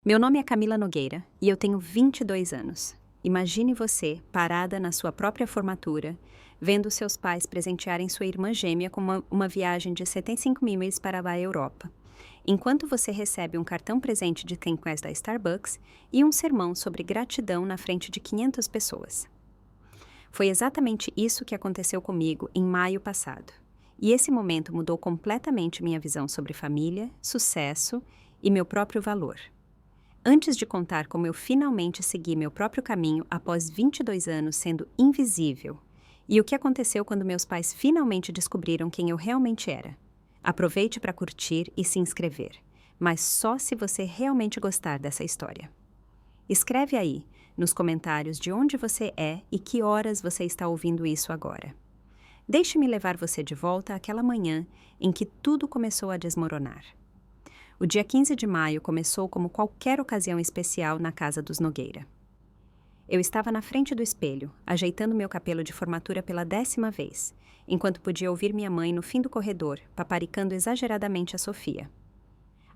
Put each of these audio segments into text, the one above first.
Meu nome é Camila Nogueira e eu tenho 22 anos. Imagine você parada na sua própria formatura, vendo seus pais presentearem sua irmã gêmea com uma viagem de 75 milhas para a Europa, enquanto você recebe um cartão presente de Think Quest da Starbucks e um sermão sobre gratidão na frente de 500 pessoas. Foi exatamente isso que aconteceu comigo em maio passado. E esse momento mudou completamente minha visão sobre família, sucesso e meu próprio valor. Antes de contar como eu finalmente segui meu próprio caminho após 22 anos sendo invisível, e o que aconteceu quando meus pais finalmente descobriram quem eu realmente era. Aproveite para curtir e se inscrever, mas só se você realmente gostar dessa história. Escreve aí, nos comentários, de onde você é e que horas você está ouvindo isso agora. Deixe-me levar você de volta àquela manhã em que tudo começou a desmoronar. O dia 15 de maio começou como qualquer ocasião especial na casa dos Nogueira. Eu estava na frente do espelho, ajeitando meu cabelo de formatura pela 10ª vez, enquanto podia ouvir minha mãe no fim do corredor, paparicando exageradamente a Sofia.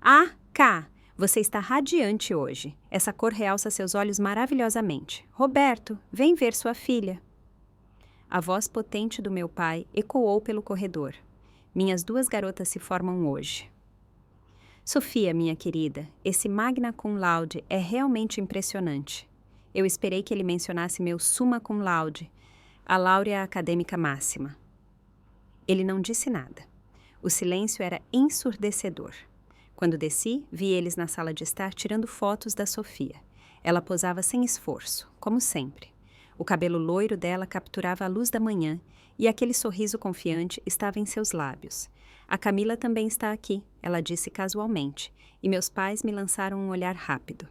Ah, Cá, você está radiante hoje. Essa cor realça seus olhos maravilhosamente. Roberto, vem ver sua filha. A voz potente do meu pai ecoou pelo corredor. Minhas duas garotas se formam hoje. Sofia, minha querida, esse magna cum laude é realmente impressionante. Eu esperei que ele mencionasse meu summa cum laude, a laurea acadêmica máxima. Ele não disse nada. O silêncio era ensurdecedor. Quando desci, vi eles na sala de estar tirando fotos da Sofia. Ela posava sem esforço, como sempre. O cabelo loiro dela capturava a luz da manhã e aquele sorriso confiante estava em seus lábios. A Camila também está aqui, ela disse casualmente, e meus pais me lançaram um olhar rápido.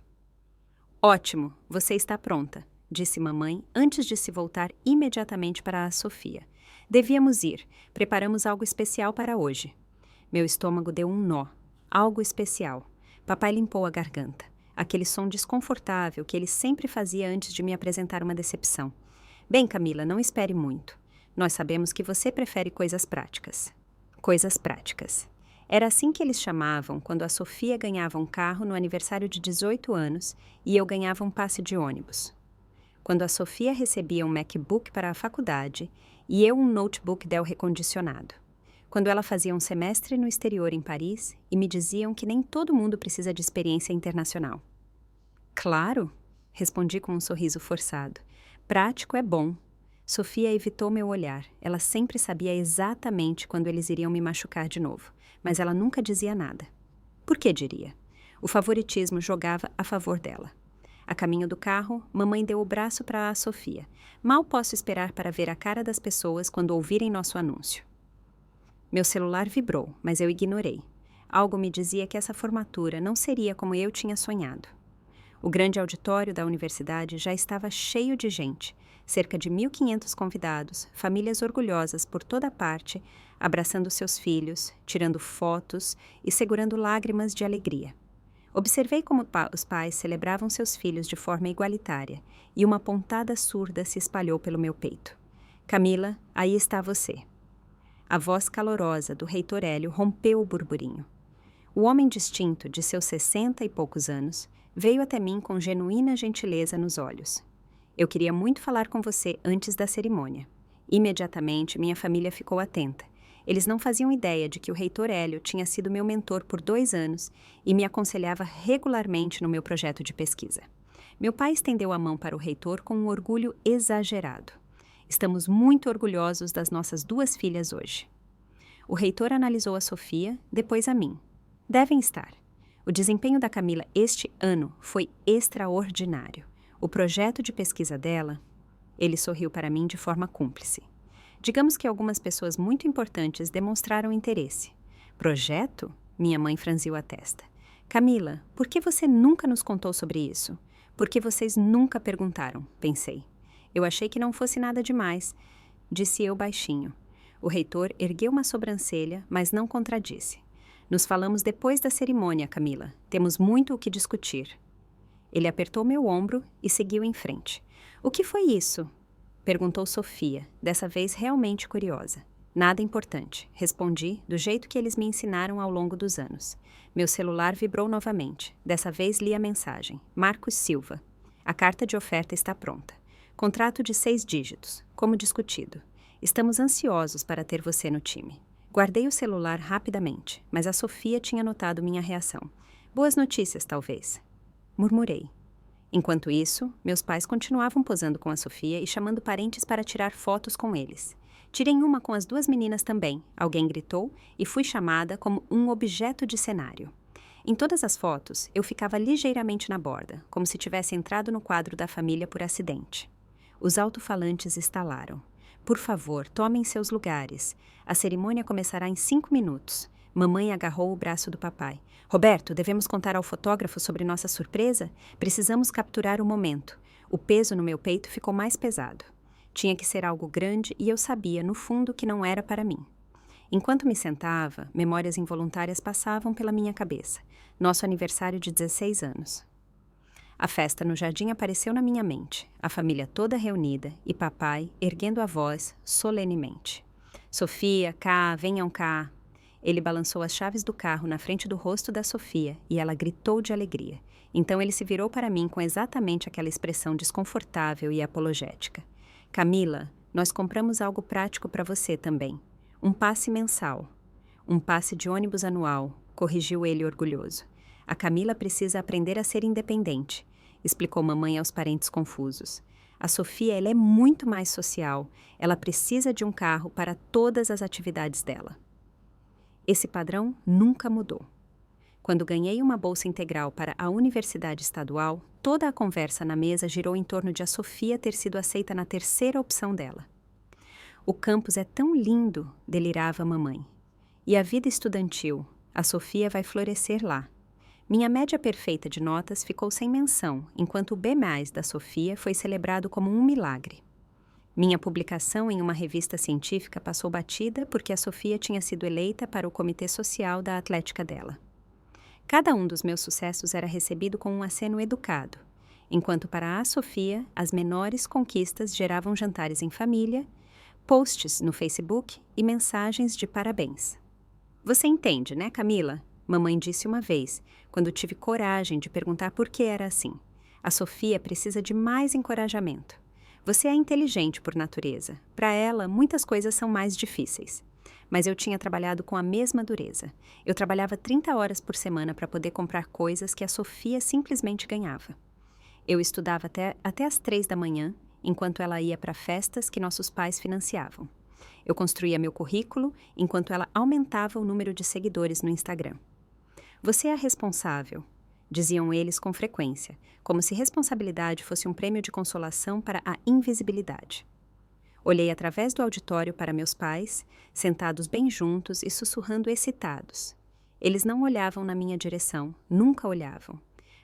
Ótimo, você está pronta, disse mamãe antes de se voltar imediatamente para a Sofia. Devíamos ir, preparamos algo especial para hoje. Meu estômago deu um nó. Algo especial. Papai limpou a garganta. Aquele som desconfortável que ele sempre fazia antes de me apresentar uma decepção. Bem, Camila, não espere muito. Nós sabemos que você prefere coisas práticas. Coisas práticas. Era assim que eles chamavam quando a Sofia ganhava um carro no aniversário de 18 anos e eu ganhava um passe de ônibus. Quando a Sofia recebia um MacBook para a faculdade e eu um notebook Dell recondicionado. Quando ela fazia um semestre no exterior em Paris e me diziam que nem todo mundo precisa de experiência internacional. Claro, respondi com um sorriso forçado. Prático é bom. Sofia evitou meu olhar. Ela sempre sabia exatamente quando eles iriam me machucar de novo, mas ela nunca dizia nada. Por que diria? O favoritismo jogava a favor dela. A caminho do carro, mamãe deu o braço para a Sofia. Mal posso esperar para ver a cara das pessoas quando ouvirem nosso anúncio. Meu celular vibrou, mas eu ignorei. Algo me dizia que essa formatura não seria como eu tinha sonhado. O grande auditório da universidade já estava cheio de gente, cerca de 1.500 convidados, famílias orgulhosas por toda parte, abraçando seus filhos, tirando fotos e segurando lágrimas de alegria. Observei como os pais celebravam seus filhos de forma igualitária e uma pontada surda se espalhou pelo meu peito. Camila, aí está você. A voz calorosa do reitor Hélio rompeu o burburinho. O homem distinto, de seus 60 e poucos anos, veio até mim com genuína gentileza nos olhos. Eu queria muito falar com você antes da cerimônia. Imediatamente, minha família ficou atenta. Eles não faziam ideia de que o reitor Hélio tinha sido meu mentor por 2 anos e me aconselhava regularmente no meu projeto de pesquisa. Meu pai estendeu a mão para o reitor com um orgulho exagerado. Estamos muito orgulhosos das nossas 2 filhas hoje. O reitor analisou a Sofia, depois a mim. Devem estar. O desempenho da Camila este ano foi extraordinário. O projeto de pesquisa dela... Ele sorriu para mim de forma cúmplice. Digamos que algumas pessoas muito importantes demonstraram interesse. Projeto? Minha mãe franziu a testa. Camila, por que você nunca nos contou sobre isso? Por que vocês nunca perguntaram? Pensei. Eu achei que não fosse nada demais, disse eu baixinho. O reitor ergueu uma sobrancelha, mas não contradisse. Nos falamos depois da cerimônia, Camila. Temos muito o que discutir. Ele apertou meu ombro e seguiu em frente. O que foi isso? Perguntou Sofia, dessa vez realmente curiosa. Nada importante, respondi, do jeito que eles me ensinaram ao longo dos anos. Meu celular vibrou novamente. Dessa vez li a mensagem. Marcos Silva. A carta de oferta está pronta. Contrato de 6 dígitos, como discutido. Estamos ansiosos para ter você no time. Guardei o celular rapidamente, mas a Sofia tinha notado minha reação. Boas notícias, talvez. Murmurei. Enquanto isso, meus pais continuavam posando com a Sofia e chamando parentes para tirar fotos com eles. Tirei uma com as 2 meninas também, alguém gritou, e fui chamada como um objeto de cenário. Em todas as fotos, eu ficava ligeiramente na borda, como se tivesse entrado no quadro da família por acidente. Os alto-falantes estalaram. Por favor, tomem seus lugares. A cerimônia começará em 5 minutos. Mamãe agarrou o braço do papai. Roberto, devemos contar ao fotógrafo sobre nossa surpresa? Precisamos capturar o momento. O peso no meu peito ficou mais pesado. Tinha que ser algo grande e eu sabia, no fundo, que não era para mim. Enquanto me sentava, memórias involuntárias passavam pela minha cabeça. Nosso aniversário de 16 anos. A festa no jardim apareceu na minha mente, a família toda reunida e papai erguendo a voz solenemente. Sofia, cá, venham cá. Ele balançou as chaves do carro na frente do rosto da Sofia e ela gritou de alegria. Então ele se virou para mim com exatamente aquela expressão desconfortável e apologética. Camila, nós compramos algo prático para você também. Um passe mensal. Um passe de ônibus anual, corrigiu ele orgulhoso. A Camila precisa aprender a ser independente, explicou mamãe aos parentes confusos. A Sofia, ela é muito mais social. Ela precisa de um carro para todas as atividades dela. Esse padrão nunca mudou. Quando ganhei uma bolsa integral para a Universidade Estadual, toda a conversa na mesa girou em torno de a Sofia ter sido aceita na 3ª opção dela. O campus é tão lindo, delirava a mamãe. E a vida estudantil, a Sofia vai florescer lá. Minha média perfeita de notas ficou sem menção, enquanto o B+ da Sofia foi celebrado como um milagre. Minha publicação em uma revista científica passou batida porque a Sofia tinha sido eleita para o comitê social da atlética dela. Cada um dos meus sucessos era recebido com um aceno educado, enquanto para a Sofia as menores conquistas geravam jantares em família, posts no Facebook e mensagens de parabéns. Você entende, né, Camila? Mamãe disse uma vez, quando tive coragem de perguntar por que era assim. A Sofia precisa de mais encorajamento. Você é inteligente por natureza. Para ela, muitas coisas são mais difíceis. Mas eu tinha trabalhado com a mesma dureza. Eu trabalhava 30 horas por semana para poder comprar coisas que a Sofia simplesmente ganhava. Eu estudava até às 3 da manhã, enquanto ela ia para festas que nossos pais financiavam. Eu construía meu currículo, enquanto ela aumentava o número de seguidores no Instagram. Você é a responsável, diziam eles com frequência, como se responsabilidade fosse um prêmio de consolação para a invisibilidade. Olhei através do auditório para meus pais, sentados bem juntos e sussurrando excitados. Eles não olhavam na minha direção, nunca olhavam.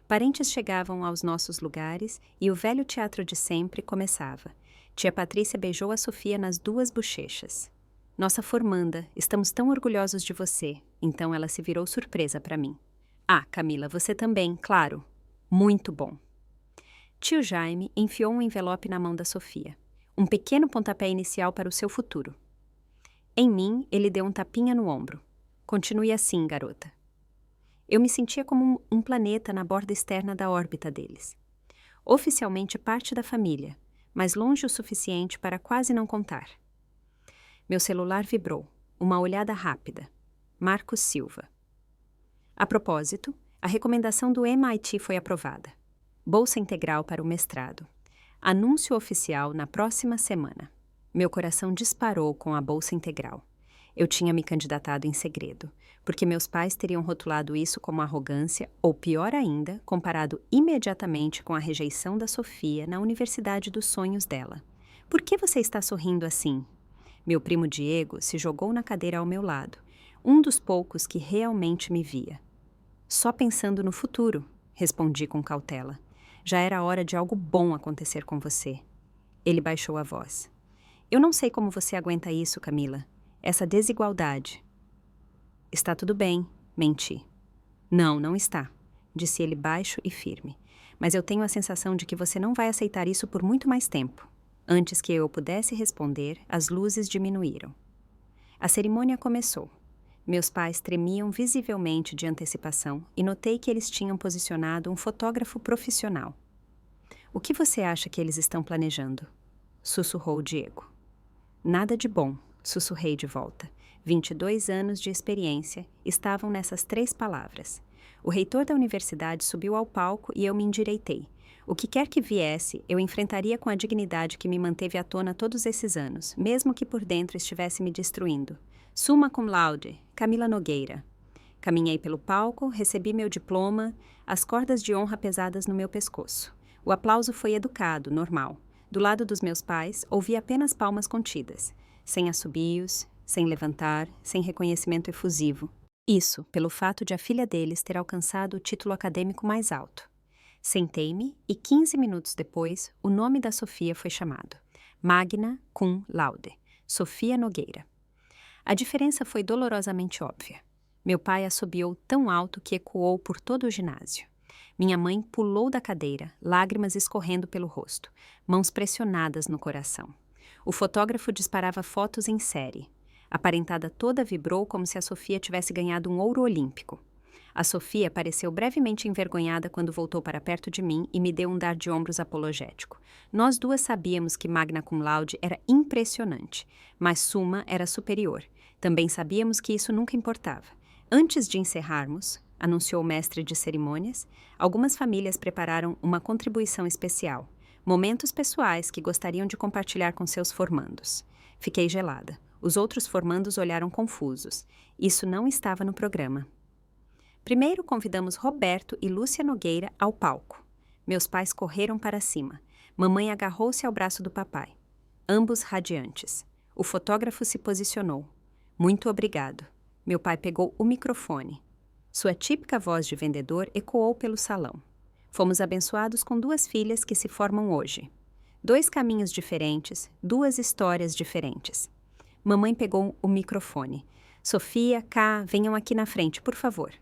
Parentes chegavam aos nossos lugares e o velho teatro de sempre começava. Tia Patrícia beijou a Sofia nas 2 bochechas. Nossa formanda, estamos tão orgulhosos de você. Então ela se virou surpresa para mim. Ah, Camila, você também, claro. Muito bom. Tio Jaime enfiou um envelope na mão da Sofia. Um pequeno pontapé inicial para o seu futuro. Em mim, ele deu um tapinha no ombro. Continue assim, garota. Eu me sentia como um planeta na borda externa da órbita deles. Oficialmente parte da família, mas longe o suficiente para quase não contar. Meu celular vibrou. Uma olhada rápida. Marcos Silva. A propósito, a recomendação do MIT foi aprovada. Bolsa integral para o mestrado. Anúncio oficial na próxima semana. Meu coração disparou com a bolsa integral. Eu tinha me candidatado em segredo, porque meus pais teriam rotulado isso como arrogância, ou pior ainda, comparado imediatamente com a rejeição da Sofia na universidade dos sonhos dela. Por que você está sorrindo assim? Meu primo Diego se jogou na cadeira ao meu lado, um dos poucos que realmente me via. Só pensando no futuro, respondi com cautela. Já era hora de algo bom acontecer com você. Ele baixou a voz. Eu não sei como você aguenta isso, Camila. Essa desigualdade. Está tudo bem, menti. Não, não está, disse ele baixo e firme. Mas eu tenho a sensação de que você não vai aceitar isso por muito mais tempo. Antes que eu pudesse responder, as luzes diminuíram. A cerimônia começou. Meus pais tremiam visivelmente de antecipação e notei que eles tinham posicionado um fotógrafo profissional. "O que você acha que eles estão planejando?" sussurrou Diego. "Nada de bom", sussurrei de volta. 22 anos de experiência estavam nessas 3 palavras. O reitor da universidade subiu ao palco e eu me endireitei. O que quer que viesse, eu enfrentaria com a dignidade que me manteve à tona todos esses anos, mesmo que por dentro estivesse me destruindo. Summa cum laude, Camila Nogueira. Caminhei pelo palco, recebi meu diploma, as cordas de honra pesadas no meu pescoço. O aplauso foi educado, normal. Do lado dos meus pais, ouvi apenas palmas contidas, sem assobios, sem levantar, sem reconhecimento efusivo. Isso, pelo fato de a filha deles ter alcançado o título acadêmico mais alto. Sentei-me e 15 minutos depois, o nome da Sofia foi chamado. Magna cum laude, Sofia Nogueira. A diferença foi dolorosamente óbvia. Meu pai assobiou tão alto que ecoou por todo o ginásio. Minha mãe pulou da cadeira, lágrimas escorrendo pelo rosto, mãos pressionadas no coração. O fotógrafo disparava fotos em série. A parentada toda vibrou como se a Sofia tivesse ganhado um ouro olímpico. A Sofia pareceu brevemente envergonhada quando voltou para perto de mim e me deu um dar de ombros apologético. Nós duas sabíamos que magna cum laude era impressionante, mas summa era superior. Também sabíamos que isso nunca importava. Antes de encerrarmos, anunciou o mestre de cerimônias, algumas famílias prepararam uma contribuição especial, momentos pessoais que gostariam de compartilhar com seus formandos. Fiquei gelada. Os outros formandos olharam confusos. Isso não estava no programa. Primeiro convidamos Roberto e Lúcia Nogueira ao palco. Meus pais correram para cima. Mamãe agarrou-se ao braço do papai. Ambos radiantes. O fotógrafo se posicionou. "Muito obrigado." Meu pai pegou o microfone. Sua típica voz de vendedor ecoou pelo salão. Fomos abençoados com 2 filhas que se formam hoje. 2 caminhos diferentes, 2 histórias diferentes. Mamãe pegou o microfone. "Sofia, Cá, venham aqui na frente, por favor."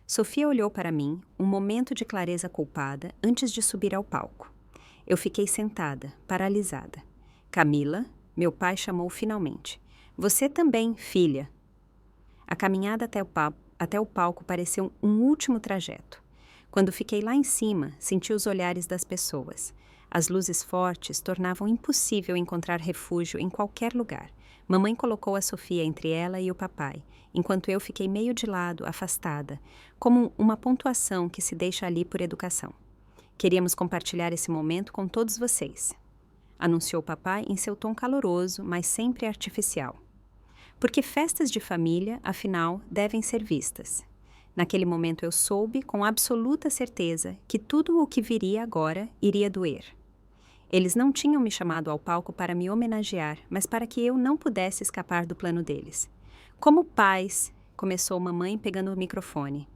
Sofia olhou para mim, um momento de clareza culpada, antes de subir ao palco. Eu fiquei sentada, paralisada. "Camila", meu pai chamou finalmente. "Você também, filha." A caminhada até o palco pareceu um último trajeto. Quando fiquei lá em cima, senti os olhares das pessoas. As luzes fortes tornavam impossível encontrar refúgio em qualquer lugar. Mamãe colocou a Sofia entre ela e o papai, enquanto eu fiquei meio de lado, afastada, como uma pontuação que se deixa ali por educação. "Queríamos compartilhar esse momento com todos vocês", anunciou o papai em seu tom caloroso, mas sempre artificial. Porque festas de família, afinal, devem ser vistas. Naquele momento eu soube, com absoluta certeza, que tudo o que viria agora iria doer. Eles não tinham me chamado ao palco para me homenagear, mas para que eu não pudesse escapar do plano deles. "Como pais", começou mamãe pegando o microfone.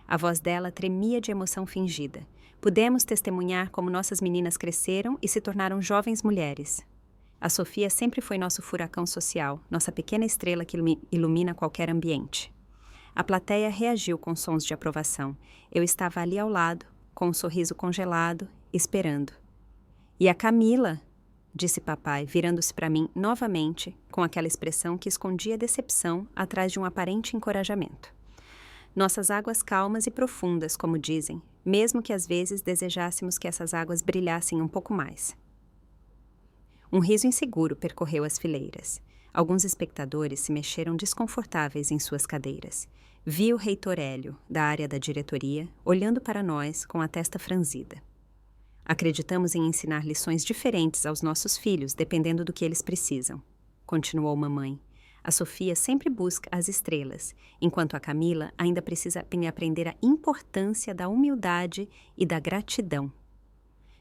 A voz dela tremia de emoção fingida. "Pudemos testemunhar como nossas meninas cresceram e se tornaram jovens mulheres. A Sofia sempre foi nosso furacão social, nossa pequena estrela que ilumina qualquer ambiente." A plateia reagiu com sons de aprovação. Eu estava ali ao lado, com um sorriso congelado, esperando. "E a Camila?", disse papai, virando-se para mim novamente, com aquela expressão que escondia decepção atrás de um aparente encorajamento. Nossas águas calmas e profundas, como dizem, mesmo que às vezes desejássemos que essas águas brilhassem um pouco mais. Um riso inseguro percorreu as fileiras. Alguns espectadores se mexeram desconfortáveis em suas cadeiras. Vi o reitor Hélio, da área da diretoria, olhando para nós com a testa franzida. "Acreditamos em ensinar lições diferentes aos nossos filhos, dependendo do que eles precisam", continuou mamãe. "A Sofia sempre busca as estrelas, enquanto a Camila ainda precisa aprender a importância da humildade e da gratidão."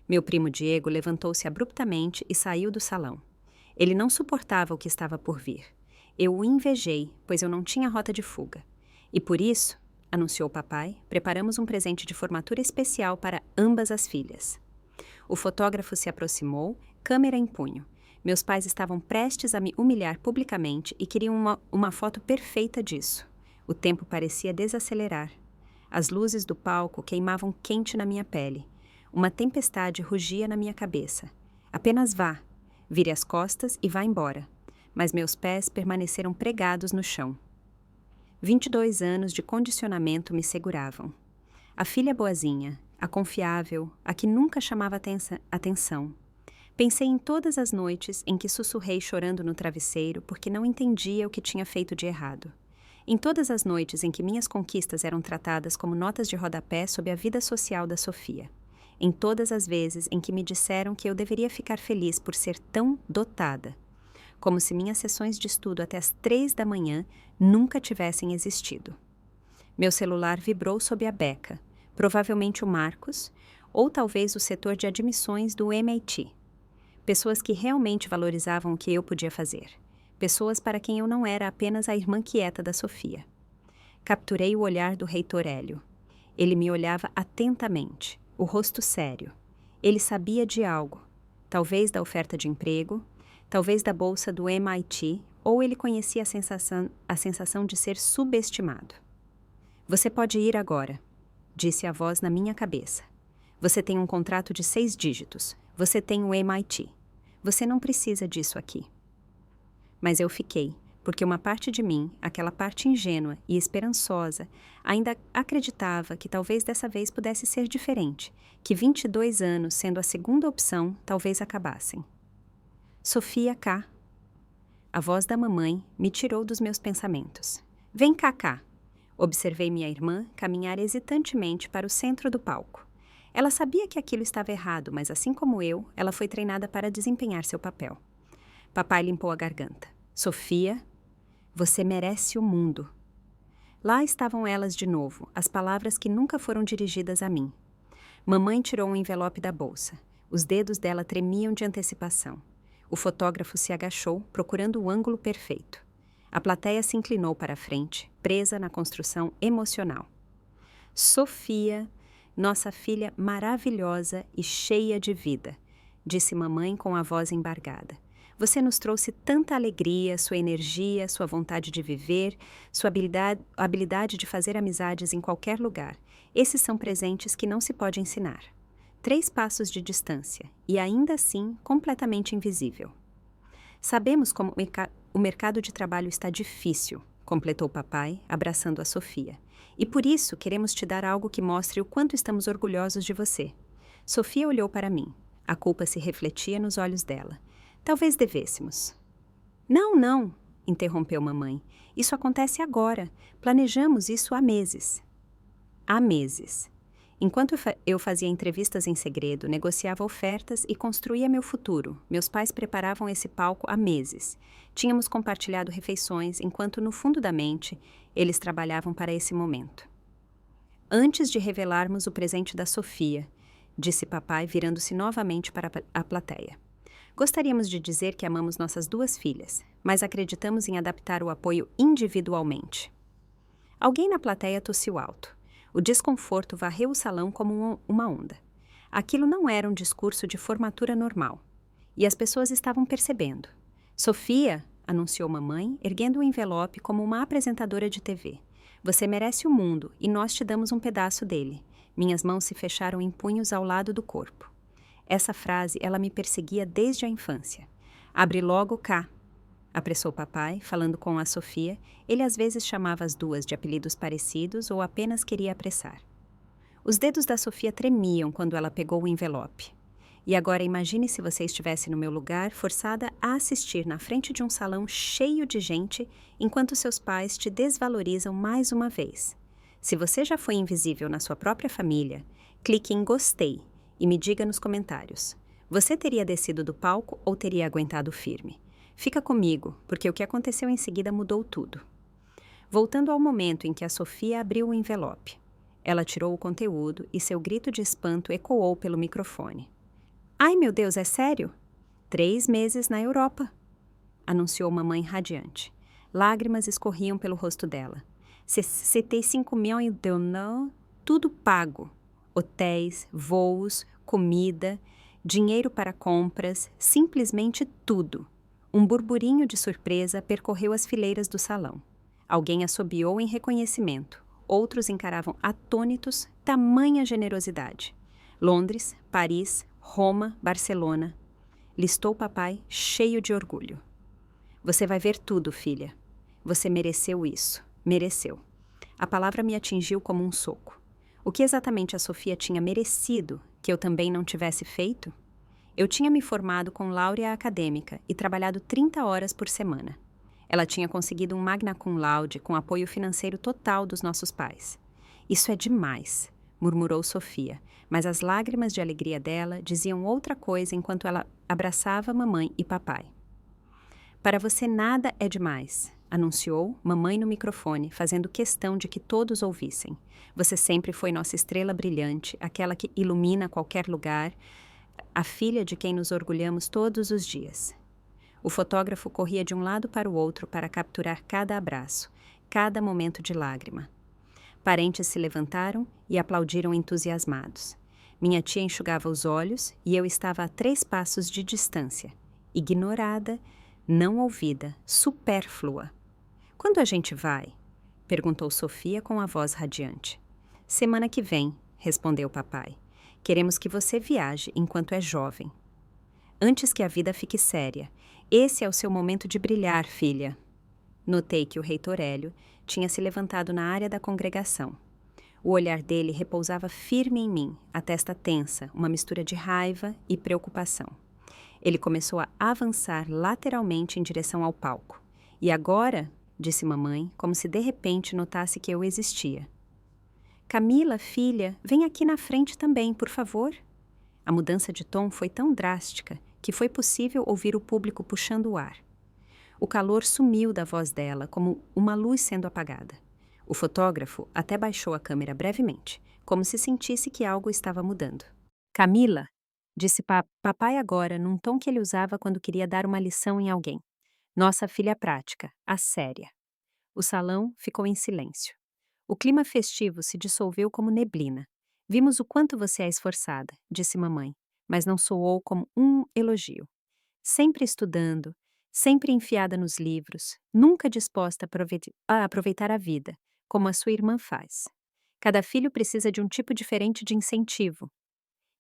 Meu primo Diego levantou-se abruptamente e saiu do salão. Ele não suportava o que estava por vir. Eu o invejei, pois eu não tinha rota de fuga. "E por isso", anunciou o papai, "preparamos um presente de formatura especial para ambas as filhas." O fotógrafo se aproximou, câmera em punho. Meus pais estavam prestes a me humilhar publicamente e queriam uma foto perfeita disso. O tempo parecia desacelerar. As luzes do palco queimavam quente na minha pele. Uma tempestade rugia na minha cabeça. "Apenas vá. Vire as costas e vá embora." mas meus pés permaneceram pregados no chão. 22 anos de condicionamento me seguravam. A filha boazinha, a confiável, a que nunca chamava atenção. Pensei em todas as noites em que sussurrei chorando no travesseiro porque não entendia o que tinha feito de errado. Em todas as noites em que minhas conquistas eram tratadas como notas de rodapé sob a vida social da Sofia. Em todas as vezes em que me disseram que eu deveria ficar feliz por ser tão dotada. Como se minhas sessões de estudo até as 3 da manhã nunca tivessem existido. Meu celular vibrou sob a beca, provavelmente o Marcos, ou talvez o setor de admissões do MIT. Pessoas que realmente valorizavam o que eu podia fazer. Pessoas para quem eu não era apenas a irmã quieta da Sofia. Capturei o olhar do reitor Hélio. Ele me olhava atentamente, o rosto sério. Ele sabia de algo, talvez da oferta de emprego, talvez da bolsa do MIT, ou ele conhecia a sensação de ser subestimado. Você pode ir agora, disse a voz na minha cabeça. Você tem um contrato de 6 dígitos. Você tem o MIT. Você não precisa disso aqui. Mas eu fiquei, porque uma parte de mim, aquela parte ingênua e esperançosa, ainda acreditava que talvez dessa vez pudesse ser diferente, que 22 anos, sendo a segunda opção, talvez acabassem. Sofia K. A voz da mamãe me tirou dos meus pensamentos. Vem cá, cá. Observei minha irmã caminhar hesitantemente para o centro do palco. Ela sabia que aquilo estava errado, mas assim como eu, ela foi treinada para desempenhar seu papel. Papai limpou a garganta. Sofia, você merece o mundo. Lá estavam elas de novo, as palavras que nunca foram dirigidas a mim. Mamãe tirou um envelope da bolsa. Os dedos dela tremiam de antecipação. O fotógrafo se agachou, procurando o ângulo perfeito. A plateia se inclinou para a frente, presa na construção emocional. Sofia, nossa filha maravilhosa e cheia de vida, disse mamãe com a voz embargada. Você nos trouxe tanta alegria, sua energia, sua vontade de viver, sua habilidade de fazer amizades em qualquer lugar. Esses são presentes que não se pode ensinar. 3 passos de distância, e ainda assim completamente invisível. Sabemos como o mercado de trabalho está difícil, completou papai, abraçando a Sofia. E por isso queremos te dar algo que mostre o quanto estamos orgulhosos de você. Sofia olhou para mim. A culpa se refletia nos olhos dela. Talvez devêssemos. Não, não, interrompeu mamãe. Isso acontece agora. Planejamos isso há meses. Há meses. Enquanto eu fazia entrevistas em segredo, negociava ofertas e construía meu futuro, meus pais preparavam esse palco há meses. Tínhamos compartilhado refeições, enquanto no fundo da mente, eles trabalhavam para esse momento. Antes de revelarmos o presente da Sofia, disse papai, virando-se novamente para a plateia. Gostaríamos de dizer que amamos nossas 2 filhas, mas acreditamos em adaptar o apoio individualmente. Alguém na plateia tossiu alto. O desconforto varreu o salão como uma onda. Aquilo não era um discurso de formatura normal. E as pessoas estavam percebendo. Sofia, anunciou mamãe, erguendo o envelope como uma apresentadora de TV. Você merece o mundo e nós te damos um pedaço dele. Minhas mãos se fecharam em punhos ao lado do corpo. Essa frase, ela me perseguia desde a infância. Abre logo cá, apressou papai, falando com a Sofia. Ele às vezes chamava as 2 de apelidos parecidos ou apenas queria apressar. Os dedos da Sofia tremiam quando ela pegou o envelope. E agora imagine se você estivesse no meu lugar, forçada a assistir na frente de um salão cheio de gente, enquanto seus pais te desvalorizam mais uma vez. Se você já foi invisível na sua própria família, clique em gostei e me diga nos comentários. Você teria descido do palco ou teria aguentado firme? Fica comigo, porque o que aconteceu em seguida mudou tudo. Voltando ao momento em que a Sofia abriu o envelope. Ela tirou o conteúdo e seu grito de espanto ecoou pelo microfone. Ai, meu Deus, é sério? 3 meses na Europa, anunciou mamãe radiante. Lágrimas escorriam pelo rosto dela. 65 milhões de não, tudo pago. Hotéis, voos, comida, dinheiro para compras, simplesmente tudo. Um burburinho de surpresa percorreu as fileiras do salão. Alguém assobiou em reconhecimento. Outros encaravam atônitos tamanha generosidade. Londres, Paris, Roma, Barcelona. Listou papai cheio de orgulho. Você vai ver tudo, filha. Você mereceu isso. Mereceu. A palavra me atingiu como um soco. O que exatamente a Sofia tinha merecido que eu também não tivesse feito? Eu tinha me formado com laurea acadêmica e trabalhado 30 horas por semana. Ela tinha conseguido um magna cum laude com apoio financeiro total dos nossos pais. Isso é demais, murmurou Sofia, mas as lágrimas de alegria dela diziam outra coisa enquanto ela abraçava mamãe e papai. Para você nada é demais, anunciou mamãe no microfone, fazendo questão de que todos ouvissem. Você sempre foi nossa estrela brilhante, aquela que ilumina qualquer lugar, a filha de quem nos orgulhamos todos os dias. O fotógrafo corria de um lado para o outro para capturar cada abraço, cada momento de lágrima. Parentes se levantaram e aplaudiram entusiasmados. Minha tia enxugava os olhos e eu estava a 3 passos de distância, ignorada, não ouvida, supérflua. Quando a gente vai? Perguntou Sofia com a voz radiante. Semana que vem, respondeu papai. Queremos que você viaje enquanto é jovem. Antes que a vida fique séria. Esse é o seu momento de brilhar, filha. Notei que o reitor Hélio tinha se levantado na área da congregação. O olhar dele repousava firme em mim, a testa tensa, uma mistura de raiva e preocupação. Ele começou a avançar lateralmente em direção ao palco. E agora, disse mamãe, como se de repente notasse que eu existia. Camila, filha, vem aqui na frente também, por favor. A mudança de tom foi tão drástica que foi possível ouvir o público puxando o ar. O calor sumiu da voz dela, como uma luz sendo apagada. O fotógrafo até baixou a câmera brevemente, como se sentisse que algo estava mudando. Camila, disse papai agora, num tom que ele usava quando queria dar uma lição em alguém. Nossa filha prática, a séria. O salão ficou em silêncio. O clima festivo se dissolveu como neblina. Vimos o quanto você é esforçada, disse mamãe, mas não soou como um elogio. Sempre estudando, sempre enfiada nos livros, nunca disposta a aproveitar a vida, como a sua irmã faz. Cada filho precisa de um tipo diferente de incentivo,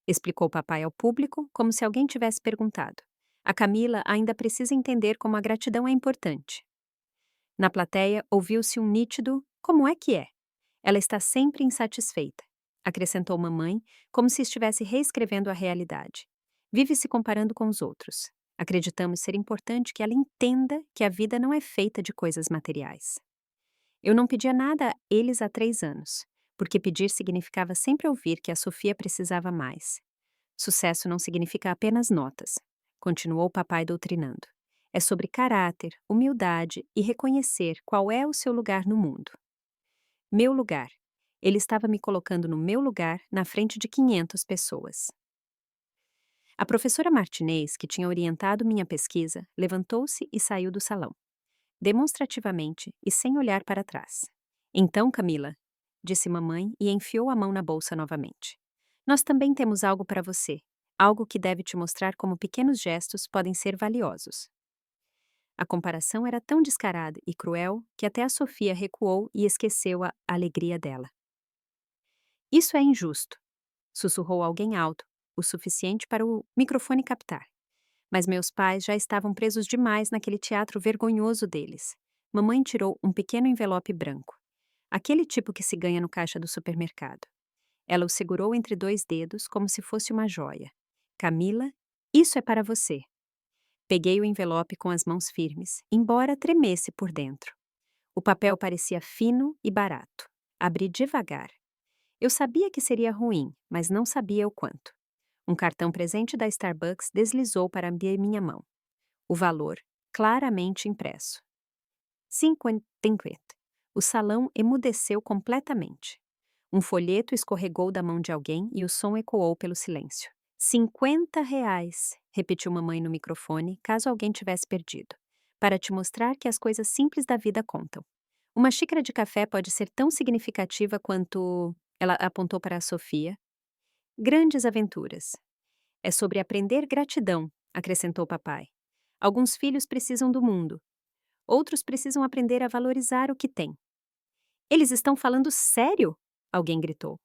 explicou papai ao público, como se alguém tivesse perguntado. A Camila ainda precisa entender como a gratidão é importante. Na plateia, ouviu-se um nítido "como é que é?". Ela está sempre insatisfeita, acrescentou mamãe, como se estivesse reescrevendo a realidade. Vive se comparando com os outros. Acreditamos ser importante que ela entenda que a vida não é feita de coisas materiais. Eu não pedia nada a eles há 3 anos, porque pedir significava sempre ouvir que a Sofia precisava mais. Sucesso não significa apenas notas, continuou o papai doutrinando. É sobre caráter, humildade e reconhecer qual é o seu lugar no mundo. Meu lugar. Ele estava me colocando no meu lugar na frente de 500 pessoas. A professora Martinez, que tinha orientado minha pesquisa, levantou-se e saiu do salão, demonstrativamente e sem olhar para trás. Então, Camila, disse mamãe e enfiou a mão na bolsa novamente. Nós também temos algo para você, algo que deve te mostrar como pequenos gestos podem ser valiosos. A comparação era tão descarada e cruel que até a Sofia recuou e esqueceu a alegria dela. Isso é injusto, sussurrou alguém alto, o suficiente para o microfone captar. Mas meus pais já estavam presos demais naquele teatro vergonhoso deles. Mamãe tirou um pequeno envelope branco. Aquele tipo que se ganha no caixa do supermercado. Ela o segurou entre 2 dedos como se fosse uma joia. Camila, isso é para você. Peguei o envelope com as mãos firmes, embora tremesse por dentro. O papel parecia fino e barato. Abri devagar. Eu sabia que seria ruim, mas não sabia o quanto. Um cartão presente da Starbucks deslizou para minha mão. O valor, claramente impresso. 50. O salão emudeceu completamente. Um folheto escorregou da mão de alguém e o som ecoou pelo silêncio. 50 reais, repetiu mamãe no microfone, caso alguém tivesse perdido. Para te mostrar que as coisas simples da vida contam. Uma xícara de café pode ser tão significativa quanto... Ela apontou para a Sofia. Grandes aventuras. É sobre aprender gratidão, acrescentou papai. Alguns filhos precisam do mundo. Outros precisam aprender a valorizar o que têm. Eles estão falando sério? Alguém gritou.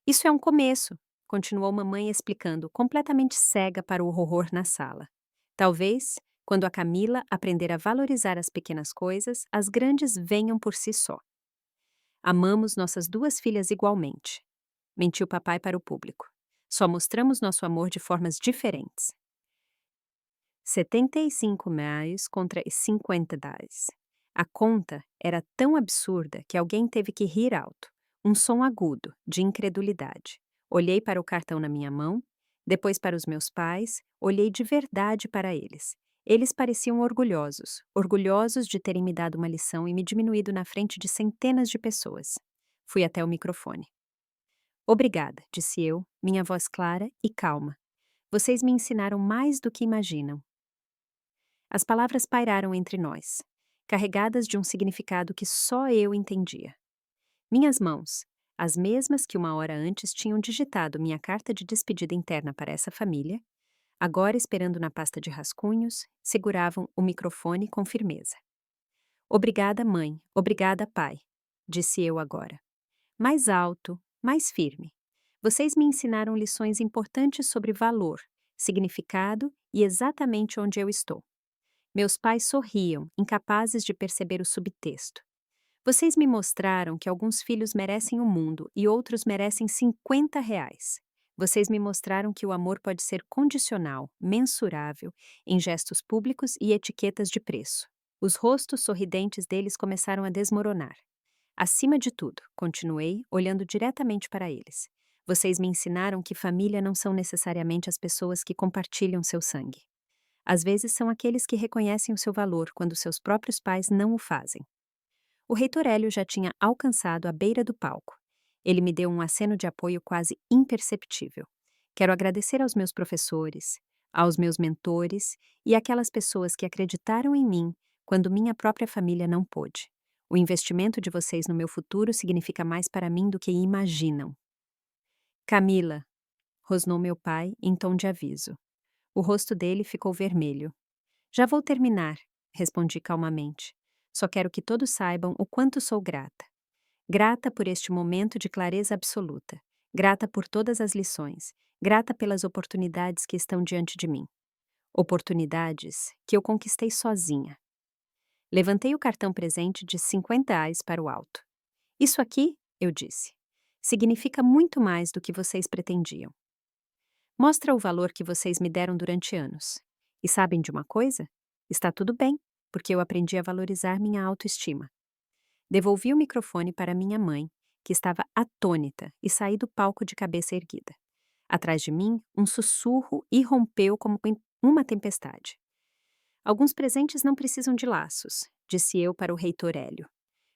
Isso é um começo, continuou mamãe explicando, completamente cega para o horror na sala. Talvez, Quando a Camila aprender a valorizar as pequenas coisas, as grandes venham por si só. Amamos nossas duas filhas igualmente. Mentiu papai para o público. Só mostramos nosso amor de formas diferentes. 75 reais contra 50 reais. A conta era tão absurda que alguém teve que rir alto. Um som agudo, de incredulidade. Olhei para o cartão na minha mão, depois para os meus pais, olhei de verdade para eles. Eles pareciam orgulhosos, orgulhosos de terem me dado uma lição e me diminuído na frente de centenas de pessoas. Fui até o microfone. Obrigada, disse eu, minha voz clara e calma. Vocês me ensinaram mais do que imaginam. As palavras pairaram entre nós, carregadas de um significado que só eu entendia. Minhas mãos, as mesmas que uma hora antes tinham digitado minha carta de despedida interna para essa família, agora esperando na pasta de rascunhos, seguravam o microfone com firmeza. Obrigada, mãe, obrigada, pai, disse eu agora. Mais alto, mais firme. Vocês me ensinaram lições importantes sobre valor, significado e exatamente onde eu estou. Meus pais sorriam, incapazes de perceber o subtexto. Vocês me mostraram que alguns filhos merecem o mundo e outros merecem 50 reais. Vocês me mostraram que o amor pode ser condicional, mensurável, em gestos públicos e etiquetas de preço. Os rostos sorridentes deles começaram a desmoronar. Acima de tudo, continuei, olhando diretamente para eles. Vocês me ensinaram que família não são necessariamente as pessoas que compartilham seu sangue. Às vezes são aqueles que reconhecem o seu valor quando seus próprios pais não o fazem. O reitor Hélio já tinha alcançado a beira do palco. Ele me deu um aceno de apoio quase imperceptível. Quero agradecer aos meus professores, aos meus mentores e àquelas pessoas que acreditaram em mim quando minha própria família não pôde. O investimento de vocês no meu futuro significa mais para mim do que imaginam. Camila, rosnou meu pai em tom de aviso. O rosto dele ficou vermelho. Já vou terminar, respondi calmamente. Só quero que todos saibam o quanto sou grata. Grata por este momento de clareza absoluta. Grata por todas as lições. Grata pelas oportunidades que estão diante de mim. Oportunidades que eu conquistei sozinha. Levantei o cartão presente de 50 reais para o alto. Isso aqui, eu disse, significa muito mais do que vocês pretendiam. Mostra o valor que vocês me deram durante anos. E sabem de uma coisa? Está tudo bem, porque eu aprendi a valorizar minha autoestima. Devolvi o microfone para minha mãe, que estava atônita, e saí do palco de cabeça erguida. Atrás de mim, um sussurro irrompeu como uma tempestade. Alguns presentes não precisam de laços, disse eu para o reitor Hélio.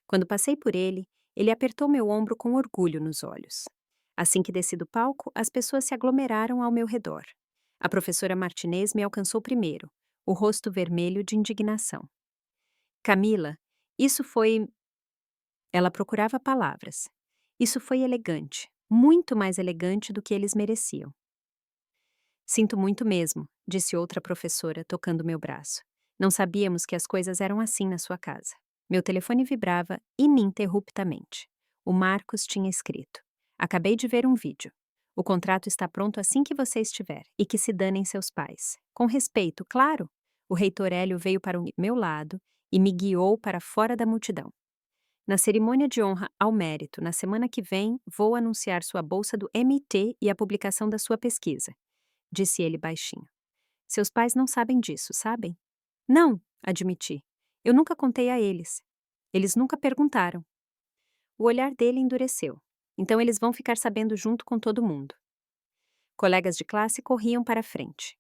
Quando passei por ele, ele apertou meu ombro com orgulho nos olhos. Assim que desci do palco, as pessoas se aglomeraram ao meu redor. A professora Martinez me alcançou primeiro, o rosto vermelho de indignação. Camila, isso foi... Ela procurava palavras. Isso foi elegante, muito mais elegante do que eles mereciam. Sinto muito mesmo, disse outra professora, tocando meu braço. Não sabíamos que as coisas eram assim na sua casa. Meu telefone vibrava ininterruptamente. O Marcos tinha escrito: acabei de ver um vídeo. O contrato está pronto assim que você estiver, e que se danem seus pais. Com respeito, claro. O reitor Hélio veio para o meu lado e me guiou para fora da multidão. Na cerimônia de honra ao mérito, na semana que vem, vou anunciar sua bolsa do MIT e a publicação da sua pesquisa, disse ele baixinho. Seus pais não sabem disso, sabem? Não, admiti. Eu nunca contei a eles. Eles nunca perguntaram. O olhar dele endureceu. Então eles vão ficar sabendo junto com todo mundo. Colegas de classe corriam para a frente.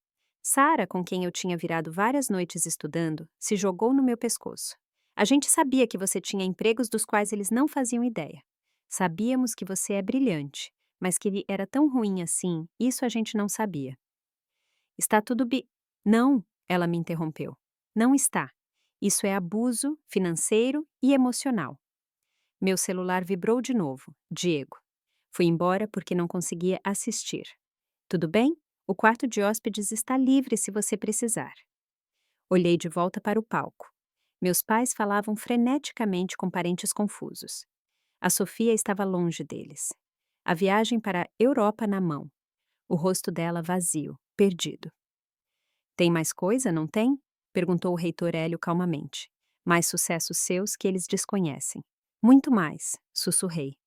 Sara, com quem eu tinha virado várias noites estudando, se jogou no meu pescoço. A gente sabia que você tinha empregos dos quais eles não faziam ideia. Sabíamos que você é brilhante, mas que ele era tão ruim assim, isso a gente não sabia. Está tudo Não, ela me interrompeu. Não está. Isso é abuso financeiro e emocional. Meu celular vibrou de novo. Diego. Fui embora porque não conseguia assistir. Tudo bem? O quarto de hóspedes está livre se você precisar. Olhei de volta para o palco. Meus pais falavam freneticamente com parentes confusos. A Sofia estava longe deles. A viagem para a Europa na mão. O rosto dela vazio, perdido. Tem mais coisa, não tem? perguntou o reitor Hélio calmamente. Mais sucessos seus que eles desconhecem. Muito mais, sussurrei.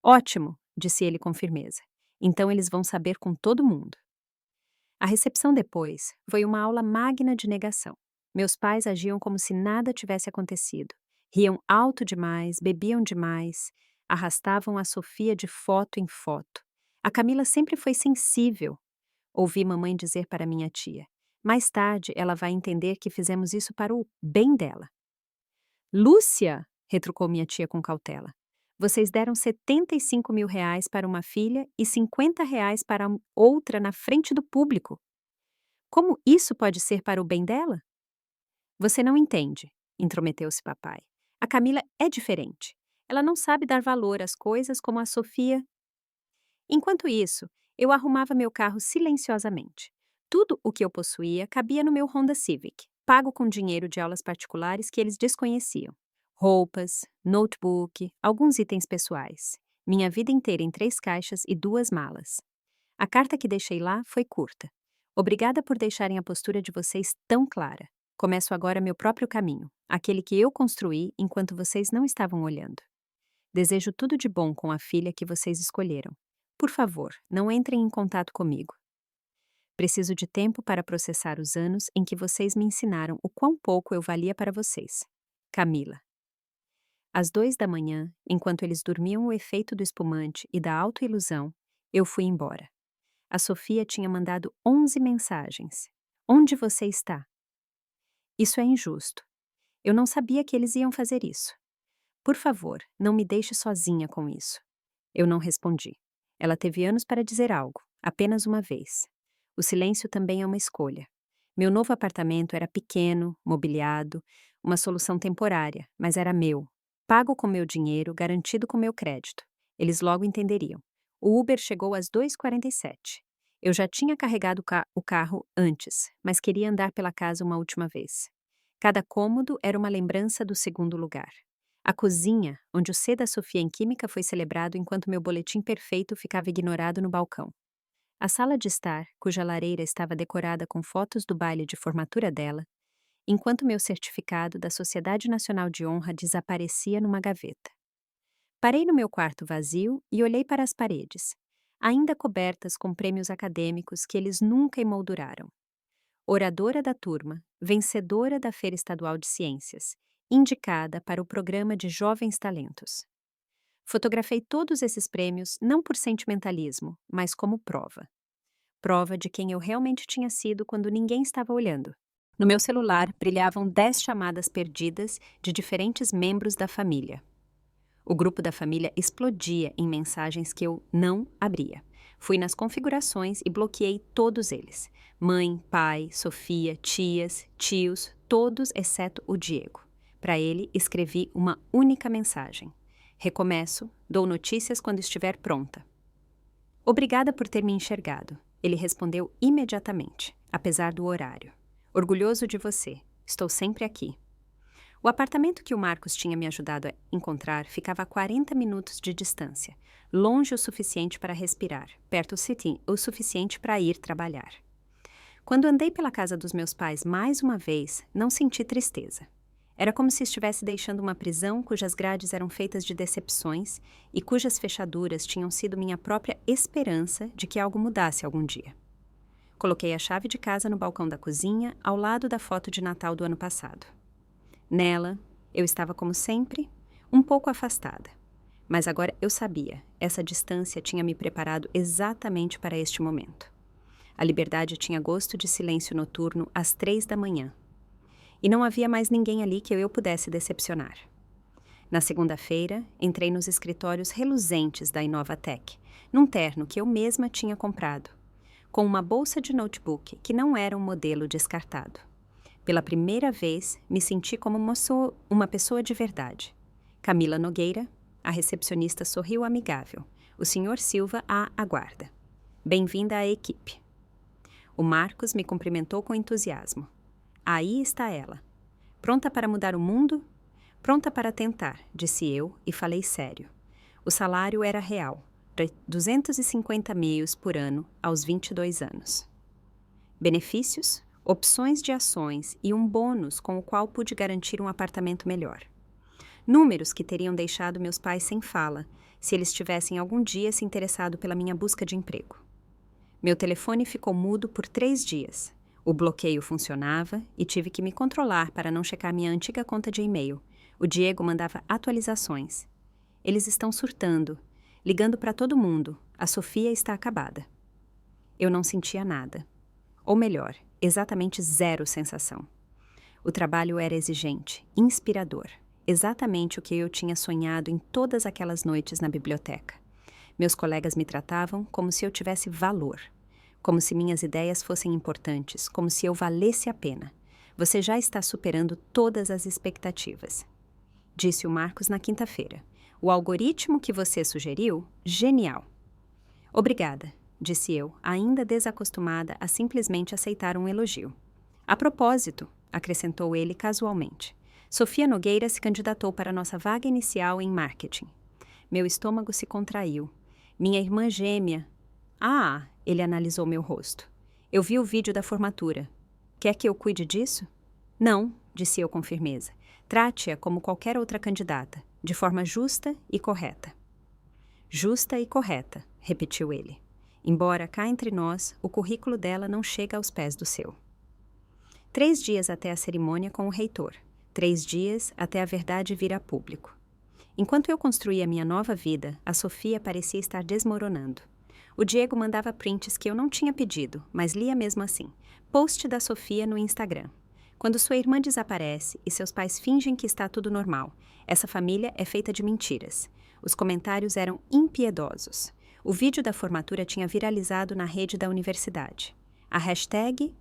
Ótimo, disse ele com firmeza. Então eles vão saber com todo mundo. A recepção depois foi uma aula magna de negação. Meus pais agiam como se nada tivesse acontecido. Riam alto demais, bebiam demais, arrastavam a Sofia de foto em foto. A Camila sempre foi sensível, ouvi mamãe dizer para minha tia. Mais tarde, ela vai entender que fizemos isso para o bem dela. Lúcia, retrucou minha tia com cautela. Vocês deram R$ 75.000 para uma filha e R$ 50 para outra na frente do público. Como isso pode ser para o bem dela? Você não entende, intrometeu-se papai. A Camila é diferente. Ela não sabe dar valor às coisas como a Sofia. Enquanto isso, eu arrumava meu carro silenciosamente. Tudo o que eu possuía cabia no meu Honda Civic, pago com dinheiro de aulas particulares que eles desconheciam. Roupas, notebook, alguns itens pessoais. Minha vida inteira em 3 caixas e 2 malas. A carta que deixei lá foi curta. Obrigada por deixarem a postura de vocês tão clara. Começo agora meu próprio caminho, aquele que eu construí enquanto vocês não estavam olhando. Desejo tudo de bom com a filha que vocês escolheram. Por favor, não entrem em contato comigo. Preciso de tempo para processar os anos em que vocês me ensinaram o quão pouco eu valia para vocês. Camila. Às 2 da manhã, enquanto eles dormiam o efeito do espumante e da autoilusão, eu fui embora. A Sofia tinha mandado 11 mensagens. Onde você está? Isso é injusto. Eu não sabia que eles iam fazer isso. Por favor, não me deixe sozinha com isso. Eu não respondi. Ela teve anos para dizer algo, apenas uma vez. O silêncio também é uma escolha. Meu novo apartamento era pequeno, mobiliado, uma solução temporária, mas era meu. Pago com meu dinheiro, garantido com meu crédito. Eles logo entenderiam. O Uber chegou às 2h47. Eu já tinha carregado o carro antes, mas queria andar pela casa uma última vez. Cada cômodo era uma lembrança do segundo lugar. A cozinha, onde o C da Sofia em Química foi celebrado enquanto meu boletim perfeito ficava ignorado no balcão. A sala de estar, cuja lareira estava decorada com fotos do baile de formatura dela, enquanto meu certificado da Sociedade Nacional de Honra desaparecia numa gaveta. Parei no meu quarto vazio e olhei para as paredes, ainda cobertas com prêmios acadêmicos que eles nunca emolduraram. Oradora da turma, vencedora da Feira Estadual de Ciências, indicada para o programa de Jovens Talentos. Fotografei todos esses prêmios não por sentimentalismo, mas como prova. Prova de quem eu realmente tinha sido quando ninguém estava olhando. No meu celular brilhavam 10 chamadas perdidas de diferentes membros da família. O grupo da família explodia em mensagens que eu não abria. Fui nas configurações e bloqueei todos eles. Mãe, pai, Sofia, tias, tios, todos exceto o Diego. Para ele, escrevi uma única mensagem. Recomeço, dou notícias quando estiver pronta. Obrigada por ter me enxergado. Ele respondeu imediatamente, apesar do horário. Orgulhoso de você. Estou sempre aqui. O apartamento que o Marcos tinha me ajudado a encontrar ficava a 40 minutos de distância, longe o suficiente para respirar, perto o suficiente para ir trabalhar. Quando andei pela casa dos meus pais mais uma vez, não senti tristeza. Era como se estivesse deixando uma prisão cujas grades eram feitas de decepções e cujas fechaduras tinham sido minha própria esperança de que algo mudasse algum dia. Coloquei a chave de casa no balcão da cozinha, ao lado da foto de Natal do ano passado. Nela, eu estava como sempre, um pouco afastada. Mas agora eu sabia, essa distância tinha me preparado exatamente para este momento. A liberdade tinha gosto de silêncio noturno às 3 da manhã. E não havia mais ninguém ali que eu pudesse decepcionar. Na segunda-feira, entrei nos escritórios reluzentes da Inovatec, num terno que eu mesma tinha comprado, com uma bolsa de notebook que não era um modelo descartado. Pela primeira vez, me senti como uma pessoa de verdade. Camila Nogueira, a recepcionista, sorriu amigável. O Sr. Silva a aguarda. Bem-vinda à equipe. O Marcos me cumprimentou com entusiasmo. Aí está ela. Pronta para mudar o mundo? Pronta para tentar, disse eu e falei sério. O salário era real, 250 meios por ano aos 22 anos. Benefícios? opções de ações e um bônus com o qual pude garantir um apartamento melhor. Números que teriam deixado meus pais sem fala, se eles tivessem algum dia se interessado pela minha busca de emprego. Meu telefone ficou mudo por 3 dias. O bloqueio funcionava e tive que me controlar para não checar minha antiga conta de e-mail. O Diego mandava atualizações. Eles estão surtando, ligando para todo mundo. A Sofia está acabada. Eu não sentia nada. Ou melhor, exatamente zero sensação. O trabalho era exigente, inspirador. Exatamente o que eu tinha sonhado em todas aquelas noites na biblioteca. Meus colegas me tratavam como se eu tivesse valor, como se minhas ideias fossem importantes, como se eu valesse a pena. Você já está superando todas as expectativas, disse o Marcos na quinta-feira. O algoritmo que você sugeriu, genial. Obrigada, disse eu, ainda desacostumada a simplesmente aceitar um elogio. A propósito, acrescentou ele casualmente, Sofia Nogueira se candidatou para nossa vaga inicial em marketing. Meu estômago se contraiu. Minha irmã gêmea. Ah, ele analisou meu rosto. Eu vi o vídeo da formatura. Quer que eu cuide disso? Não, disse eu com firmeza. Trate-a como qualquer outra candidata, de forma justa e correta. Justa e correta, repetiu ele. Embora cá entre nós, o currículo dela não chega aos pés do seu. 3 dias até a cerimônia com o reitor. 3 dias até a verdade vir a público. Enquanto eu construía minha nova vida, a Sofia parecia estar desmoronando. O Diego mandava prints que eu não tinha pedido, mas lia mesmo assim. Post da Sofia no Instagram. Quando sua irmã desaparece e seus pais fingem que está tudo normal, essa família é feita de mentiras. Os comentários eram impiedosos. O vídeo da formatura tinha viralizado na rede da universidade. A hashtag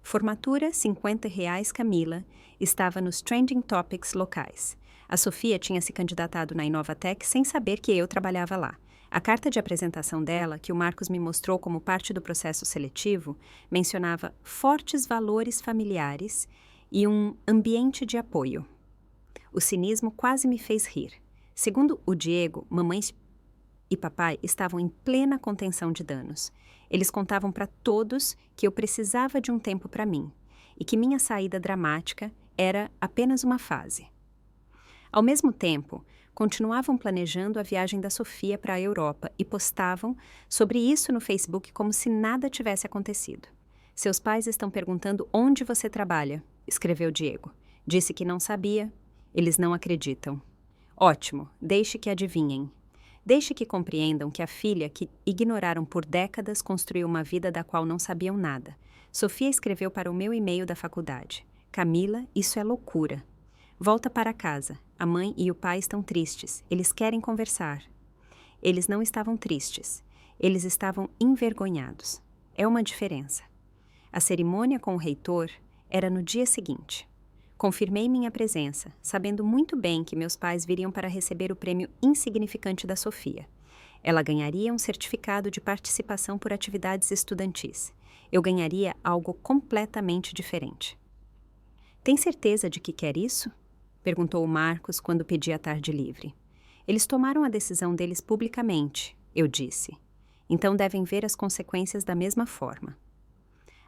Formatura R$50 Camila estava nos trending topics locais. A Sofia tinha se candidatado na Inovatec sem saber que eu trabalhava lá. A carta de apresentação dela, que o Marcos me mostrou como parte do processo seletivo, mencionava fortes valores familiares e um ambiente de apoio. O cinismo quase me fez rir. Segundo o Diego, mamãe e papai estavam em plena contenção de danos. Eles contavam para todos que eu precisava de um tempo para mim e que minha saída dramática era apenas uma fase. Ao mesmo tempo, continuavam planejando a viagem da Sofia para a Europa e postavam sobre isso no Facebook como se nada tivesse acontecido. Seus pais estão perguntando onde você trabalha, escreveu Diego. Disse que não sabia. Eles não acreditam. Ótimo, deixe que adivinhem. Deixe que compreendam que a filha que ignoraram por décadas construiu uma vida da qual não sabiam nada. Sofia escreveu para o meu e-mail da faculdade. Camila, isso é loucura. Volta para casa. A mãe e o pai estão tristes. Eles querem conversar. Eles não estavam tristes. Eles estavam envergonhados. É uma diferença. A cerimônia com o reitor era no dia seguinte. Confirmei minha presença, sabendo muito bem que meus pais viriam para receber o prêmio insignificante da Sofia. Ela ganharia um certificado de participação por atividades estudantis. Eu ganharia algo completamente diferente. Tem certeza de que quer isso? Perguntou o Marcos quando pedi a tarde livre. Eles tomaram a decisão deles publicamente, eu disse. Então devem ver as consequências da mesma forma.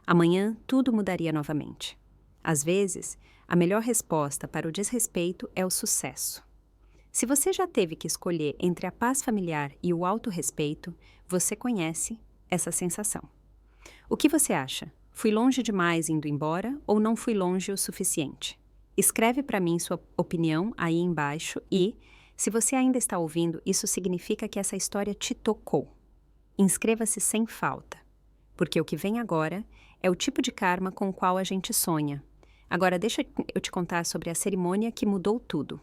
Amanhã tudo mudaria novamente. Às vezes, a melhor resposta para o desrespeito é o sucesso. Se você já teve que escolher entre a paz familiar e o autorrespeito, você conhece essa sensação. O que você acha? Fui longe demais indo embora ou não fui longe o suficiente? Escreve para mim sua opinião aí embaixo e, se você ainda está ouvindo, isso significa que essa história te tocou. Inscreva-se sem falta, porque o que vem agora é o tipo de karma com o qual a gente sonha. Agora deixa eu te contar sobre a cerimônia que mudou tudo.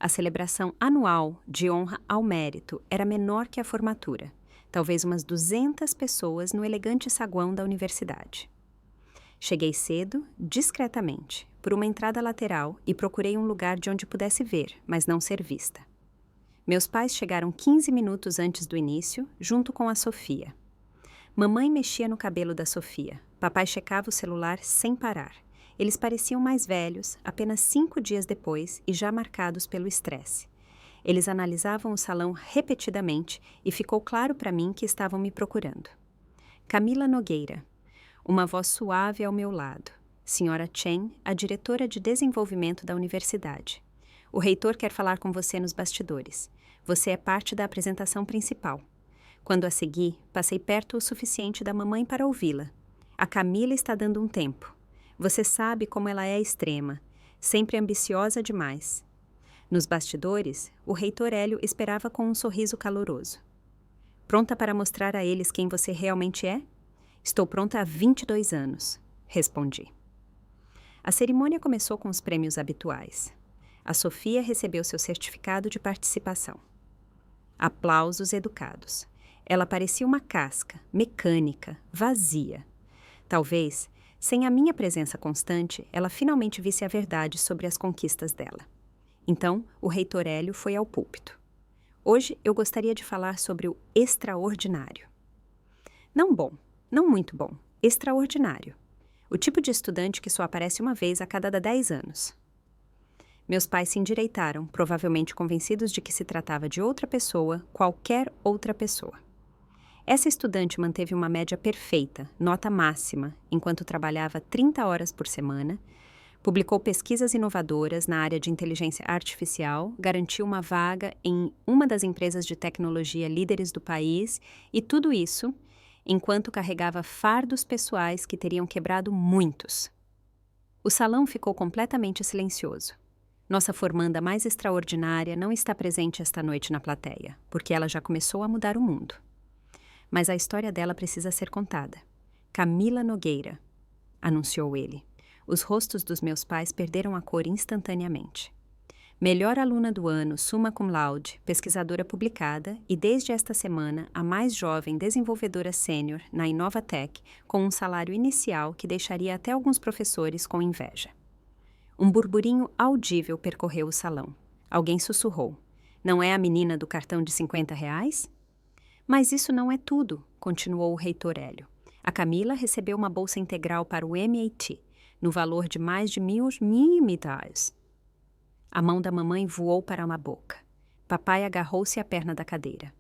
A celebração anual de honra ao mérito era menor que a formatura, talvez umas 200 pessoas no elegante saguão da universidade. Cheguei cedo, discretamente, por uma entrada lateral e procurei um lugar de onde pudesse ver, mas não ser vista. Meus pais chegaram 15 minutos antes do início, junto com a Sofia. Mamãe mexia no cabelo da Sofia. Papai checava o celular sem parar. Eles pareciam mais velhos, apenas 5 dias depois e já marcados pelo estresse. Eles analisavam o salão repetidamente e ficou claro para mim que estavam me procurando. Camila Nogueira. Uma voz suave ao meu lado. Senhora Chen, a diretora de desenvolvimento da universidade. O reitor quer falar com você nos bastidores. Você é parte da apresentação principal. Quando a segui, passei perto o suficiente da mamãe para ouvi-la. A Camila está dando um tempo. Você sabe como ela é extrema, sempre ambiciosa demais. Nos bastidores, o reitor Hélio esperava com um sorriso caloroso. Pronta para mostrar a eles quem você realmente é? Estou pronta há 22 anos, respondi. A cerimônia começou com os prêmios habituais. A Sofia recebeu seu certificado de participação. Aplausos educados. Ela parecia uma casca, mecânica, vazia. Talvez, sem a minha presença constante, ela finalmente visse a verdade sobre as conquistas dela. Então, o reitor Hélio foi ao púlpito. Hoje eu gostaria de falar sobre o extraordinário. Não bom, não muito bom, extraordinário. O tipo de estudante que só aparece uma vez a cada 10 anos. Meus pais se endireitaram, provavelmente convencidos de que se tratava de outra pessoa, qualquer outra pessoa. Essa estudante manteve uma média perfeita, nota máxima, enquanto trabalhava 30 horas por semana, publicou pesquisas inovadoras na área de inteligência artificial, garantiu uma vaga em uma das empresas de tecnologia líderes do país e tudo isso enquanto carregava fardos pessoais que teriam quebrado muitos. O salão ficou completamente silencioso. Nossa formanda mais extraordinária não está presente esta noite na plateia, porque ela já começou a mudar o mundo. Mas a história dela precisa ser contada. Camila Nogueira, anunciou ele. Os rostos dos meus pais perderam a cor instantaneamente. Melhor aluna do ano, summa cum laude, pesquisadora publicada e, desde esta semana, a mais jovem desenvolvedora sênior na Inovatec, com um salário inicial que deixaria até alguns professores com inveja. Um burburinho audível percorreu o salão. Alguém sussurrou. Não é a menina do cartão de R$ 50? Mas isso não é tudo, continuou o reitor Hélio. A Camila recebeu uma bolsa integral para o MIT, no valor de mais de $1.000. A mão da mamãe voou para uma boca. Papai agarrou-se à perna da cadeira.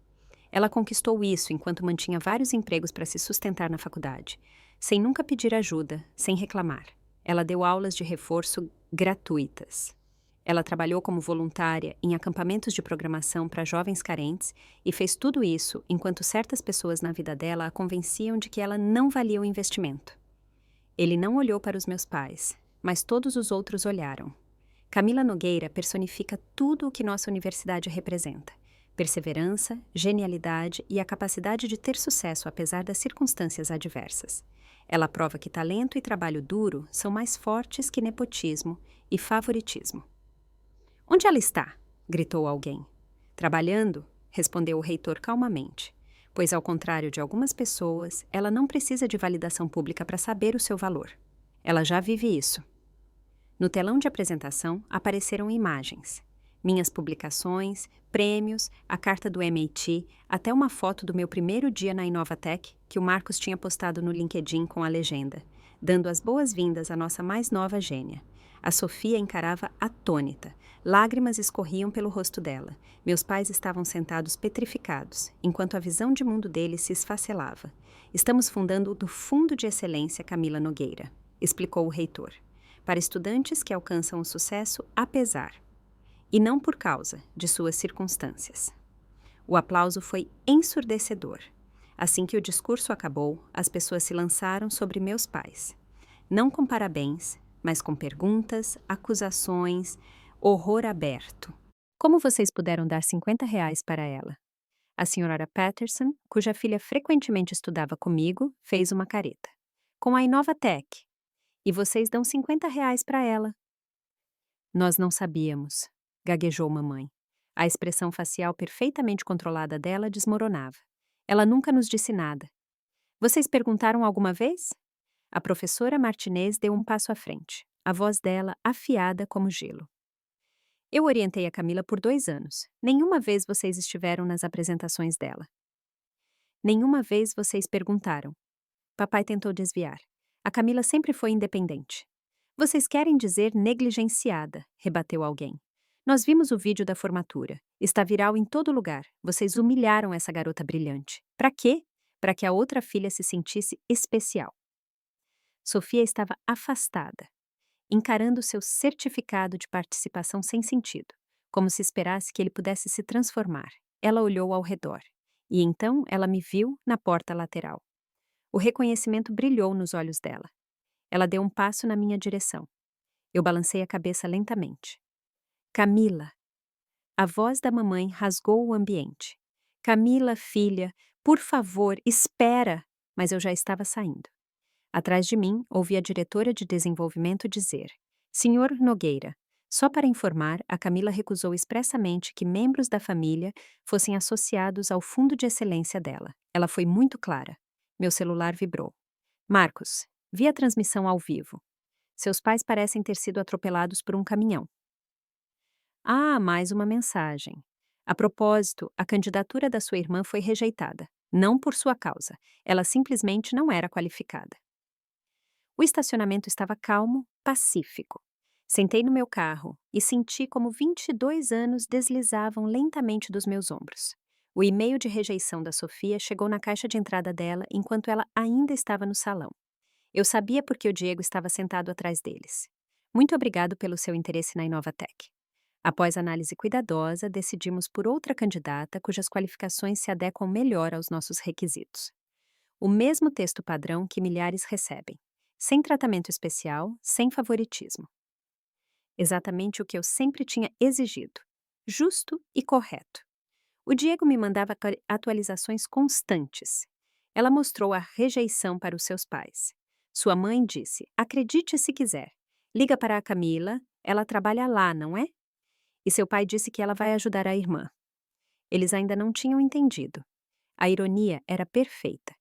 Ela conquistou isso enquanto mantinha vários empregos para se sustentar na faculdade, sem nunca pedir ajuda, sem reclamar. Ela deu aulas de reforço gratuitas. Ela trabalhou como voluntária em acampamentos de programação para jovens carentes e fez tudo isso enquanto certas pessoas na vida dela a convenciam de que ela não valia o investimento. Ele não olhou para os meus pais, mas todos os outros olharam. Camila Nogueira personifica tudo o que nossa universidade representa: perseverança, genialidade e a capacidade de ter sucesso apesar das circunstâncias adversas. Ela prova que talento e trabalho duro são mais fortes que nepotismo e favoritismo. Onde ela está? Gritou alguém. Trabalhando, respondeu o reitor calmamente, pois, ao contrário de algumas pessoas, ela não precisa de validação pública para saber o seu valor. Ela já vive isso. No telão de apresentação apareceram imagens. Minhas publicações, prêmios, a carta do MIT, até uma foto do meu primeiro dia na Inovatec, que o Marcos tinha postado no LinkedIn com a legenda, dando as boas-vindas à nossa mais nova gênia. A Sofia encarava atônita. Lágrimas escorriam pelo rosto dela. Meus pais estavam sentados petrificados, enquanto a visão de mundo deles se esfacelava. Estamos fundando do Fundo de Excelência Camila Nogueira, explicou o reitor, para estudantes que alcançam o sucesso apesar, e não por causa, de suas circunstâncias. O aplauso foi ensurdecedor. Assim que o discurso acabou, as pessoas se lançaram sobre meus pais. Não com parabéns, mas com perguntas, acusações, horror aberto. Como vocês puderam dar R$ 50 para ela? A senhora Patterson, cuja filha frequentemente estudava comigo, fez uma careta. Com a Inovatec. E vocês dão R$ 50 para ela. Nós não sabíamos, gaguejou mamãe. A expressão facial perfeitamente controlada dela desmoronava. Ela nunca nos disse nada. Vocês perguntaram alguma vez? A professora Martinez deu um passo à frente, a voz dela afiada como gelo. Eu orientei a Camila por 2 anos. Nenhuma vez vocês estiveram nas apresentações dela. Nenhuma vez vocês perguntaram. Papai tentou desviar. A Camila sempre foi independente. Vocês querem dizer negligenciada, rebateu alguém. Nós vimos o vídeo da formatura. Está viral em todo lugar. Vocês humilharam essa garota brilhante. Para quê? Para que a outra filha se sentisse especial. Sofia estava afastada, encarando seu certificado de participação sem sentido, como se esperasse que ele pudesse se transformar. Ela olhou ao redor, e então ela me viu na porta lateral. O reconhecimento brilhou nos olhos dela. Ela deu um passo na minha direção. Eu balancei a cabeça lentamente. Camila. A voz da mamãe rasgou o ambiente. Camila, filha, por favor, espera! Mas eu já estava saindo. Atrás de mim, ouvi a diretora de desenvolvimento dizer: Senhor Nogueira, só para informar, a Camila recusou expressamente que membros da família fossem associados ao fundo de excelência dela. Ela foi muito clara. Meu celular vibrou. Marcos, vi a transmissão ao vivo. Seus pais parecem ter sido atropelados por um caminhão. Ah, mais uma mensagem. A propósito, a candidatura da sua irmã foi rejeitada. Não por sua causa. Ela simplesmente não era qualificada. O estacionamento estava calmo, pacífico. Sentei no meu carro e senti como 22 anos deslizavam lentamente dos meus ombros. O e-mail de rejeição da Sofia chegou na caixa de entrada dela enquanto ela ainda estava no salão. Eu sabia porque o Diego estava sentado atrás deles. Muito obrigado pelo seu interesse na Inovatec. Após análise cuidadosa, decidimos por outra candidata cujas qualificações se adequam melhor aos nossos requisitos. O mesmo texto padrão que milhares recebem. Sem tratamento especial, sem favoritismo. Exatamente o que eu sempre tinha exigido. Justo e correto. O Diego me mandava atualizações constantes. Ela mostrou a rejeição para os seus pais. Sua mãe disse: acredite se quiser. Liga para a Camila, ela trabalha lá, não é? E seu pai disse que ela vai ajudar a irmã. Eles ainda não tinham entendido. A ironia era perfeita.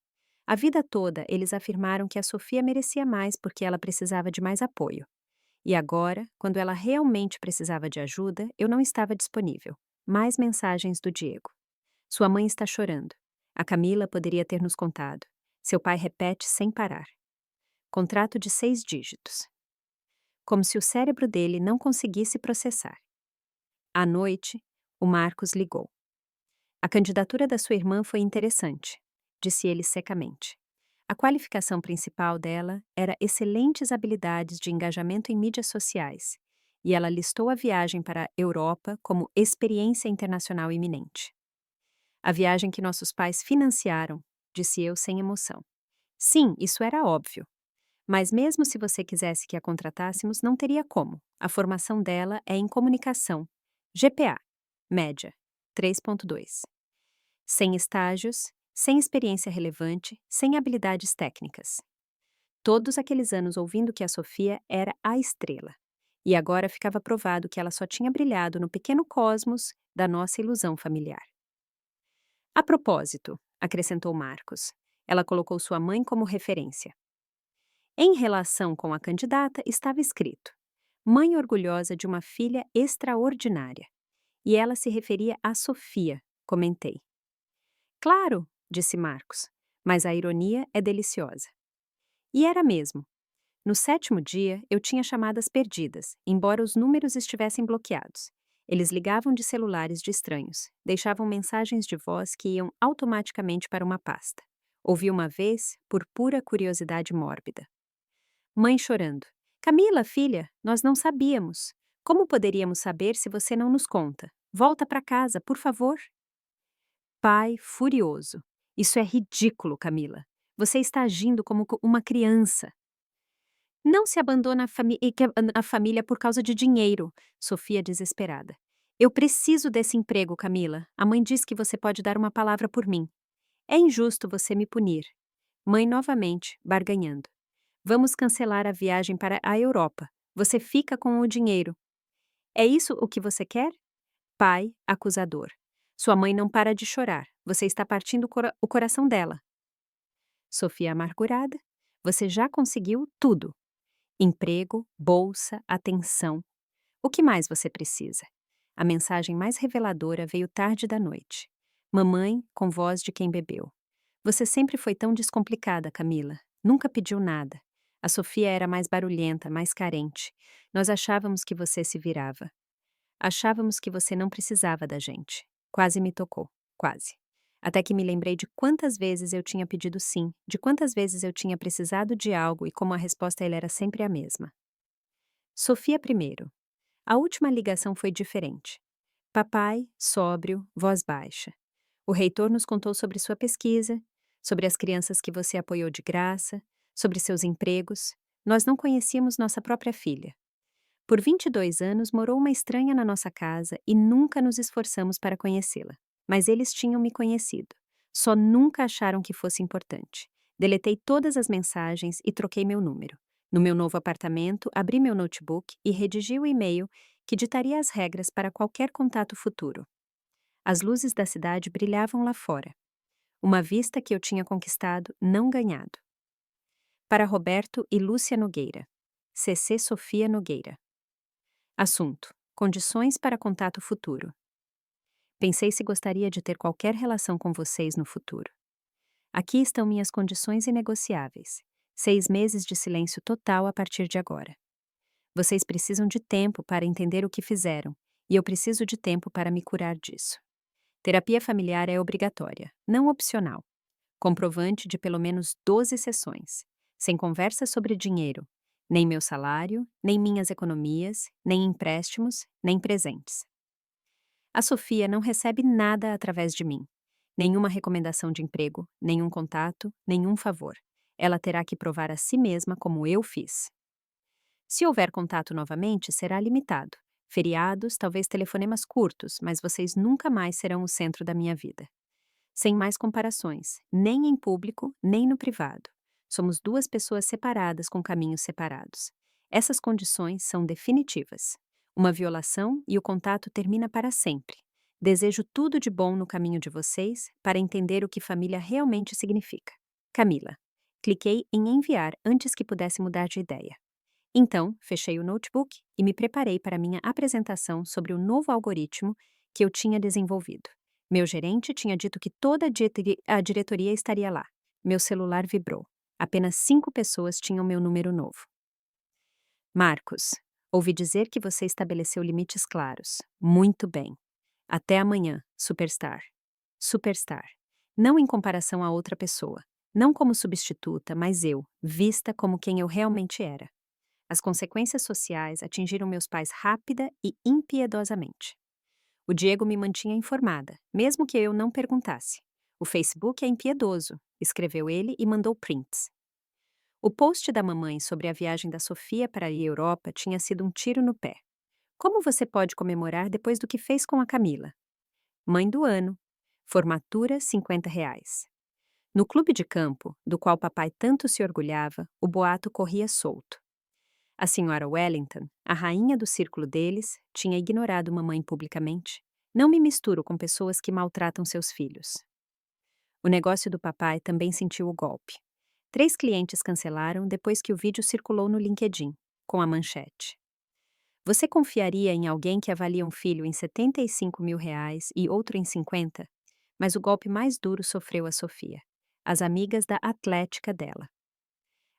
A vida toda, eles afirmaram que a Sofia merecia mais porque ela precisava de mais apoio. E agora, quando ela realmente precisava de ajuda, eu não estava disponível. Mais mensagens do Diego. Sua mãe está chorando. A Camila poderia ter nos contado. Seu pai repete sem parar. Contrato de 6 dígitos. Como se o cérebro dele não conseguisse processar. À noite, o Marcos ligou. A candidatura da sua irmã foi interessante, disse ele secamente. A qualificação principal dela era excelentes habilidades de engajamento em mídias sociais, e ela listou a viagem para a Europa como experiência internacional iminente. A viagem que nossos pais financiaram, disse eu sem emoção. Sim, isso era óbvio. Mas mesmo se você quisesse que a contratássemos, não teria como. A formação dela é em comunicação. GPA, média, 3.2. Sem estágios, sem experiência relevante, sem habilidades técnicas. Todos aqueles anos ouvindo que a Sofia era a estrela. E agora ficava provado que ela só tinha brilhado no pequeno cosmos da nossa ilusão familiar. A propósito, acrescentou Marcos, ela colocou sua mãe como referência. Em relação com a candidata estava escrito: mãe orgulhosa de uma filha extraordinária. E ela se referia a Sofia, comentei. Claro, disse Marcos, mas a ironia é deliciosa. E era mesmo. No 7º dia, eu tinha chamadas perdidas, embora os números estivessem bloqueados. Eles ligavam de celulares de estranhos, deixavam mensagens de voz que iam automaticamente para uma pasta. Ouvi uma vez, por pura curiosidade mórbida. Mãe chorando. Camila, filha, nós não sabíamos. Como poderíamos saber se você não nos conta? Volta para casa, por favor. Pai furioso. Isso é ridículo, Camila. Você está agindo como uma criança. Não se abandona a família por causa de dinheiro, Sofia desesperada. Eu preciso desse emprego, Camila. A mãe diz que você pode dar uma palavra por mim. É injusto você me punir. Mãe novamente, barganhando. Vamos cancelar a viagem para a Europa. Você fica com o dinheiro. É isso o que você quer? Pai, acusador. Sua mãe não para de chorar. Você está partindo o coração dela. Sofia amargurada. Você já conseguiu tudo. Emprego, bolsa, atenção. O que mais você precisa? A mensagem mais reveladora veio tarde da noite. Mamãe, com voz de quem bebeu. Você sempre foi tão descomplicada, Camila. Nunca pediu nada. A Sofia era mais barulhenta, mais carente. Nós achávamos que você se virava. Achávamos que você não precisava da gente. Quase me tocou. Quase. Até que me lembrei de quantas vezes eu tinha pedido sim, de quantas vezes eu tinha precisado de algo e como a resposta ele era sempre a mesma. Sofia primeiro. A última ligação foi diferente. Papai, sóbrio, voz baixa. O reitor nos contou sobre sua pesquisa, sobre as crianças que você apoiou de graça, sobre seus empregos. Nós não conhecíamos nossa própria filha. Por 22 anos morou uma estranha na nossa casa e nunca nos esforçamos para conhecê-la. Mas eles tinham me conhecido. Só nunca acharam que fosse importante. Deletei todas as mensagens e troquei meu número. No meu novo apartamento, abri meu notebook e redigi o e-mail que ditaria as regras para qualquer contato futuro. As luzes da cidade brilhavam lá fora. Uma vista que eu tinha conquistado, não ganhado. Para Roberto e Lúcia Nogueira. CC Sofia Nogueira. Assunto: condições para contato futuro. Pensei se gostaria de ter qualquer relação com vocês no futuro. Aqui estão minhas condições inegociáveis. 6 meses de silêncio total a partir de agora. Vocês precisam de tempo para entender o que fizeram, e eu preciso de tempo para me curar disso. Terapia familiar é obrigatória, não opcional. Comprovante de pelo menos 12 sessões, sem conversa sobre dinheiro, nem meu salário, nem minhas economias, nem empréstimos, nem presentes. A Sofia não recebe nada através de mim. Nenhuma recomendação de emprego, nenhum contato, nenhum favor. Ela terá que provar a si mesma como eu fiz. Se houver contato novamente, será limitado. Feriados, talvez telefonemas curtos, mas vocês nunca mais serão o centro da minha vida. Sem mais comparações, nem em público, nem no privado. Somos duas pessoas separadas com caminhos separados. Essas condições são definitivas. Uma violação e o contato termina para sempre. Desejo tudo de bom no caminho de vocês para entender o que família realmente significa. Camila. Cliquei em enviar antes que pudesse mudar de ideia. Então, fechei o notebook e me preparei para minha apresentação sobre o novo algoritmo que eu tinha desenvolvido. Meu gerente tinha dito que toda a diretoria estaria lá. Meu celular vibrou. Apenas 5 pessoas tinham meu número novo. Marcos, ouvi dizer que você estabeleceu limites claros. Muito bem. Até amanhã, Superstar. Superstar. Não em comparação a outra pessoa. Não como substituta, mas eu, vista como quem eu realmente era. As consequências sociais atingiram meus pais rápida e impiedosamente. O Diego me mantinha informada, mesmo que eu não perguntasse. O Facebook é impiedoso, escreveu ele e mandou prints. O post da mamãe sobre a viagem da Sofia para a Europa tinha sido um tiro no pé. Como você pode comemorar depois do que fez com a Camila? Mãe do ano. Formatura, R$ 50. No clube de campo, do qual papai tanto se orgulhava, o boato corria solto. A senhora Wellington, a rainha do círculo deles, tinha ignorado mamãe publicamente. Não me misturo com pessoas que maltratam seus filhos. O negócio do papai também sentiu o golpe. 3 clientes cancelaram depois que o vídeo circulou no LinkedIn, com a manchete: você confiaria em alguém que avalia um filho em R$ 75.000 e outro em 50? Mas o golpe mais duro sofreu a Sofia, as amigas da atlética dela.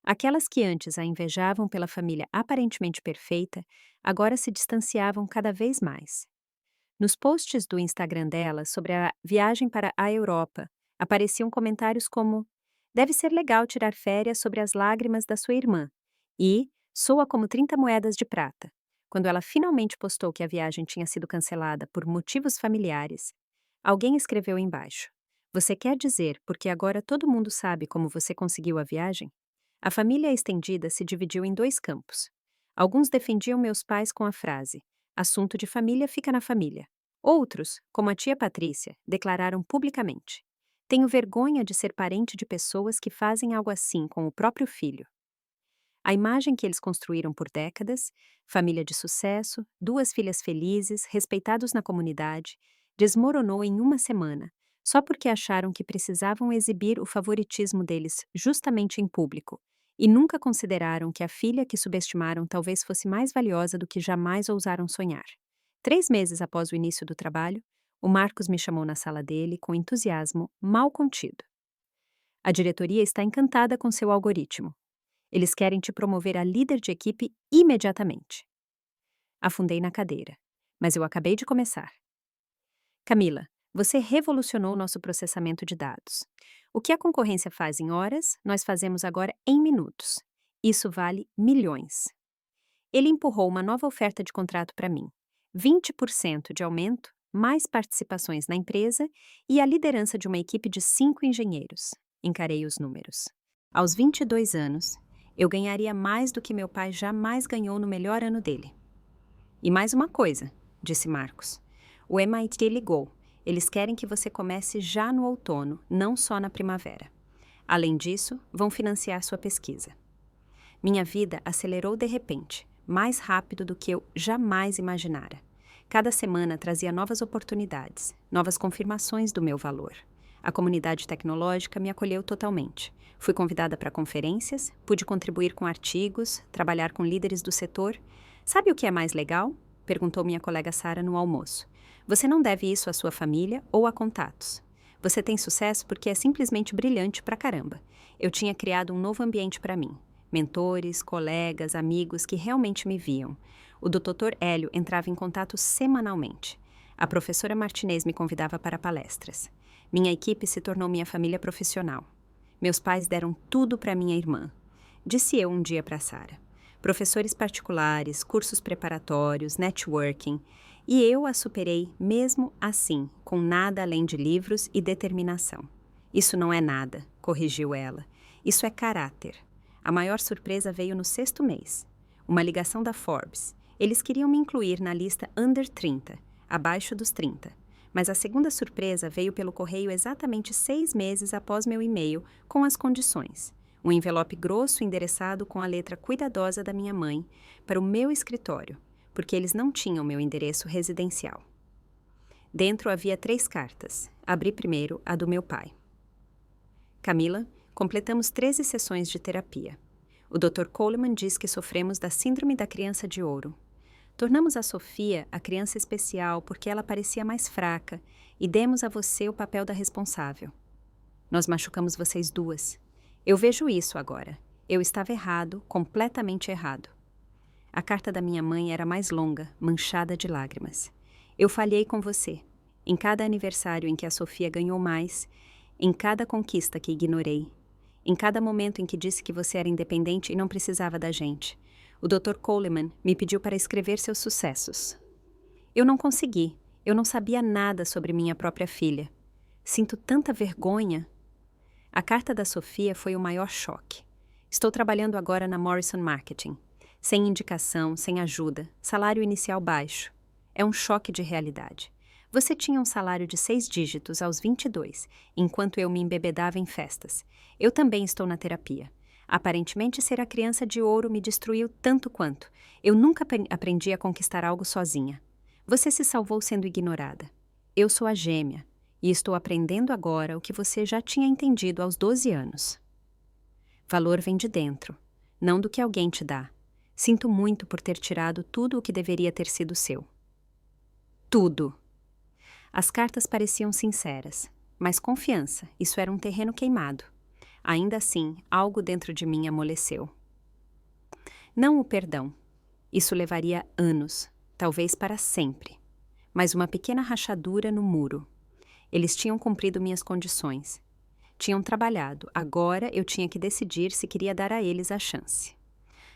Aquelas que antes a invejavam pela família aparentemente perfeita, agora se distanciavam cada vez mais. Nos posts do Instagram dela sobre a viagem para a Europa, apareciam comentários como: deve ser legal tirar férias sobre as lágrimas da sua irmã, e soa como 30 moedas de prata. Quando ela finalmente postou que a viagem tinha sido cancelada por motivos familiares, alguém escreveu embaixo: você quer dizer porque agora todo mundo sabe como você conseguiu a viagem? A família estendida se dividiu em 2 campos. Alguns defendiam meus pais com a frase: assunto de família fica na família. Outros, como a tia Patrícia, declararam publicamente: tenho vergonha de ser parente de pessoas que fazem algo assim com o próprio filho. A imagem que eles construíram por décadas, família de sucesso, 2 filhas felizes, respeitados na comunidade, desmoronou em uma semana, só porque acharam que precisavam exibir o favoritismo deles justamente em público, e nunca consideraram que a filha que subestimaram talvez fosse mais valiosa do que jamais ousaram sonhar. 3 meses após o início do trabalho, o Marcos me chamou na sala dele com entusiasmo mal contido. A diretoria está encantada com seu algoritmo. Eles querem te promover a líder de equipe imediatamente. Afundei na cadeira. Mas eu acabei de começar. Camila, Você revolucionou nosso processamento de dados. O que a concorrência faz em horas, nós fazemos agora em minutos. Isso vale milhões. Ele empurrou uma nova oferta de contrato para mim: 20% de aumento, mais participações na empresa e a liderança de uma equipe de 5 engenheiros. Encarei os números. Aos 22 anos, eu ganharia mais do que meu pai jamais ganhou no melhor ano dele. E mais uma coisa, disse Marcos. O MIT ligou. Eles querem que você comece já no outono, não só na primavera. Além disso, vão financiar sua pesquisa. Minha vida acelerou de repente, mais rápido do que eu jamais imaginara. Cada semana trazia novas oportunidades, novas confirmações do meu valor. A comunidade tecnológica me acolheu totalmente. Fui convidada para conferências, pude contribuir com artigos, trabalhar com líderes do setor. Sabe o que é mais legal? Perguntou minha colega Sara no almoço. Você não deve isso à sua família ou a contatos. Você tem sucesso porque é simplesmente brilhante pra caramba. Eu tinha criado um novo ambiente para mim. Mentores, colegas, amigos que realmente me viam. O Dr. Hélio entrava em contato semanalmente. A professora Martinez me convidava para palestras. Minha equipe se tornou minha família profissional. Meus pais deram tudo para minha irmã. Disse eu um dia para Sara. Professores particulares, cursos preparatórios, networking. E eu a superei mesmo assim, com nada além de livros e determinação. Isso não é nada, corrigiu ela. Isso é caráter. A maior surpresa veio no 6º mês. Uma ligação da Forbes. Eles queriam me incluir na lista Under 30, abaixo dos 30. Mas a segunda surpresa veio pelo correio exatamente 6 meses após meu e-mail, com as condições. Um envelope grosso endereçado com a letra cuidadosa da minha mãe para o meu escritório, porque eles não tinham meu endereço residencial. Dentro havia 3 cartas. Abri primeiro a do meu pai. Camila, completamos 13 sessões de terapia. O Dr. Coleman diz que sofremos da síndrome da criança de ouro. Tornamos a Sofia a criança especial porque ela parecia mais fraca e demos a você o papel da responsável. Nós machucamos vocês duas. Eu vejo isso agora. Eu estava errado, completamente errado. A carta da minha mãe era mais longa, manchada de lágrimas. Eu falhei com você. Em cada aniversário em que a Sofia ganhou mais, em cada conquista que ignorei, em cada momento em que disse que você era independente e não precisava da gente. O Dr. Coleman me pediu para escrever seus sucessos. Eu não consegui. Eu não sabia nada sobre minha própria filha. Sinto tanta vergonha. A carta da Sofia foi o maior choque. Estou trabalhando agora na Morrison Marketing. Sem indicação, sem ajuda, salário inicial baixo. É um choque de realidade. Você tinha um salário de 6 dígitos aos 22, enquanto eu me embebedava em festas. Eu também estou na terapia. Aparentemente, ser a criança de ouro me destruiu tanto quanto. Eu nunca aprendi a conquistar algo sozinha. Você se salvou sendo ignorada. Eu sou a gêmea, e estou aprendendo agora o que você já tinha entendido aos 12 anos. Valor vem de dentro, não do que alguém te dá. Sinto muito por ter tirado tudo o que deveria ter sido seu. Tudo. As cartas pareciam sinceras, mas confiança, isso era um terreno queimado. Ainda assim, algo dentro de mim amoleceu. Não o perdão. Isso levaria anos, talvez para sempre. Mas uma pequena rachadura no muro. Eles tinham cumprido minhas condições. Tinham trabalhado, agora eu tinha que decidir se queria dar a eles a chance.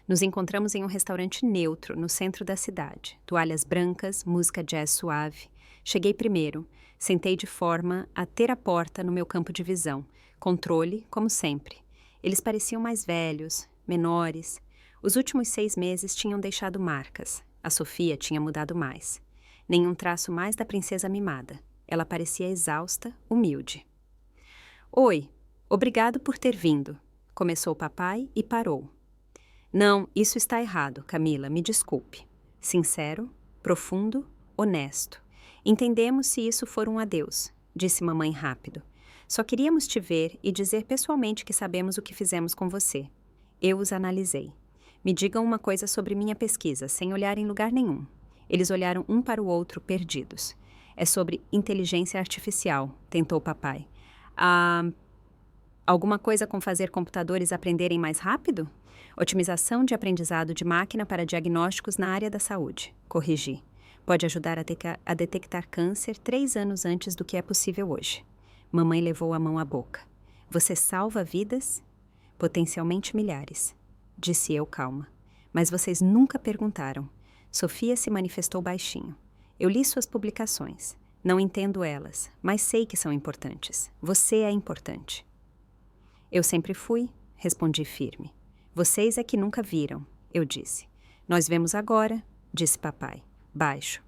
Nos encontramos em um restaurante neutro, no centro da cidade. Toalhas brancas, música jazz suave. Cheguei primeiro, sentei de forma a ter a porta no meu campo de visão. Controle, como sempre. Eles pareciam mais velhos, menores. Os últimos 6 meses tinham deixado marcas. A Sofia tinha mudado mais. Nenhum traço mais da princesa mimada. Ela parecia exausta, humilde. Oi, obrigado por ter vindo. Começou o papai e parou. Não, isso está errado, Camila, me desculpe. Sincero, profundo, honesto. Entendemos se isso for um adeus, disse mamãe rápido. Só queríamos te ver e dizer pessoalmente que sabemos o que fizemos com você. Eu os analisei. Me digam uma coisa sobre minha pesquisa, sem olhar em lugar nenhum. Eles olharam um para o outro, perdidos. É sobre inteligência artificial, tentou papai. Alguma coisa com fazer computadores aprenderem mais rápido? Otimização de aprendizado de máquina para diagnósticos na área da saúde. Corrigi. Pode ajudar a detectar câncer 3 anos antes do que é possível hoje. Mamãe levou a mão à boca. Você salva vidas? Potencialmente milhares. Disse eu calma. Mas vocês nunca perguntaram. Sofia se manifestou baixinho. Eu li suas publicações. Não entendo elas, mas sei que são importantes. Você é importante. Eu sempre fui, respondi firme. Vocês é que nunca viram, eu disse. Nós vemos agora, disse papai, baixo.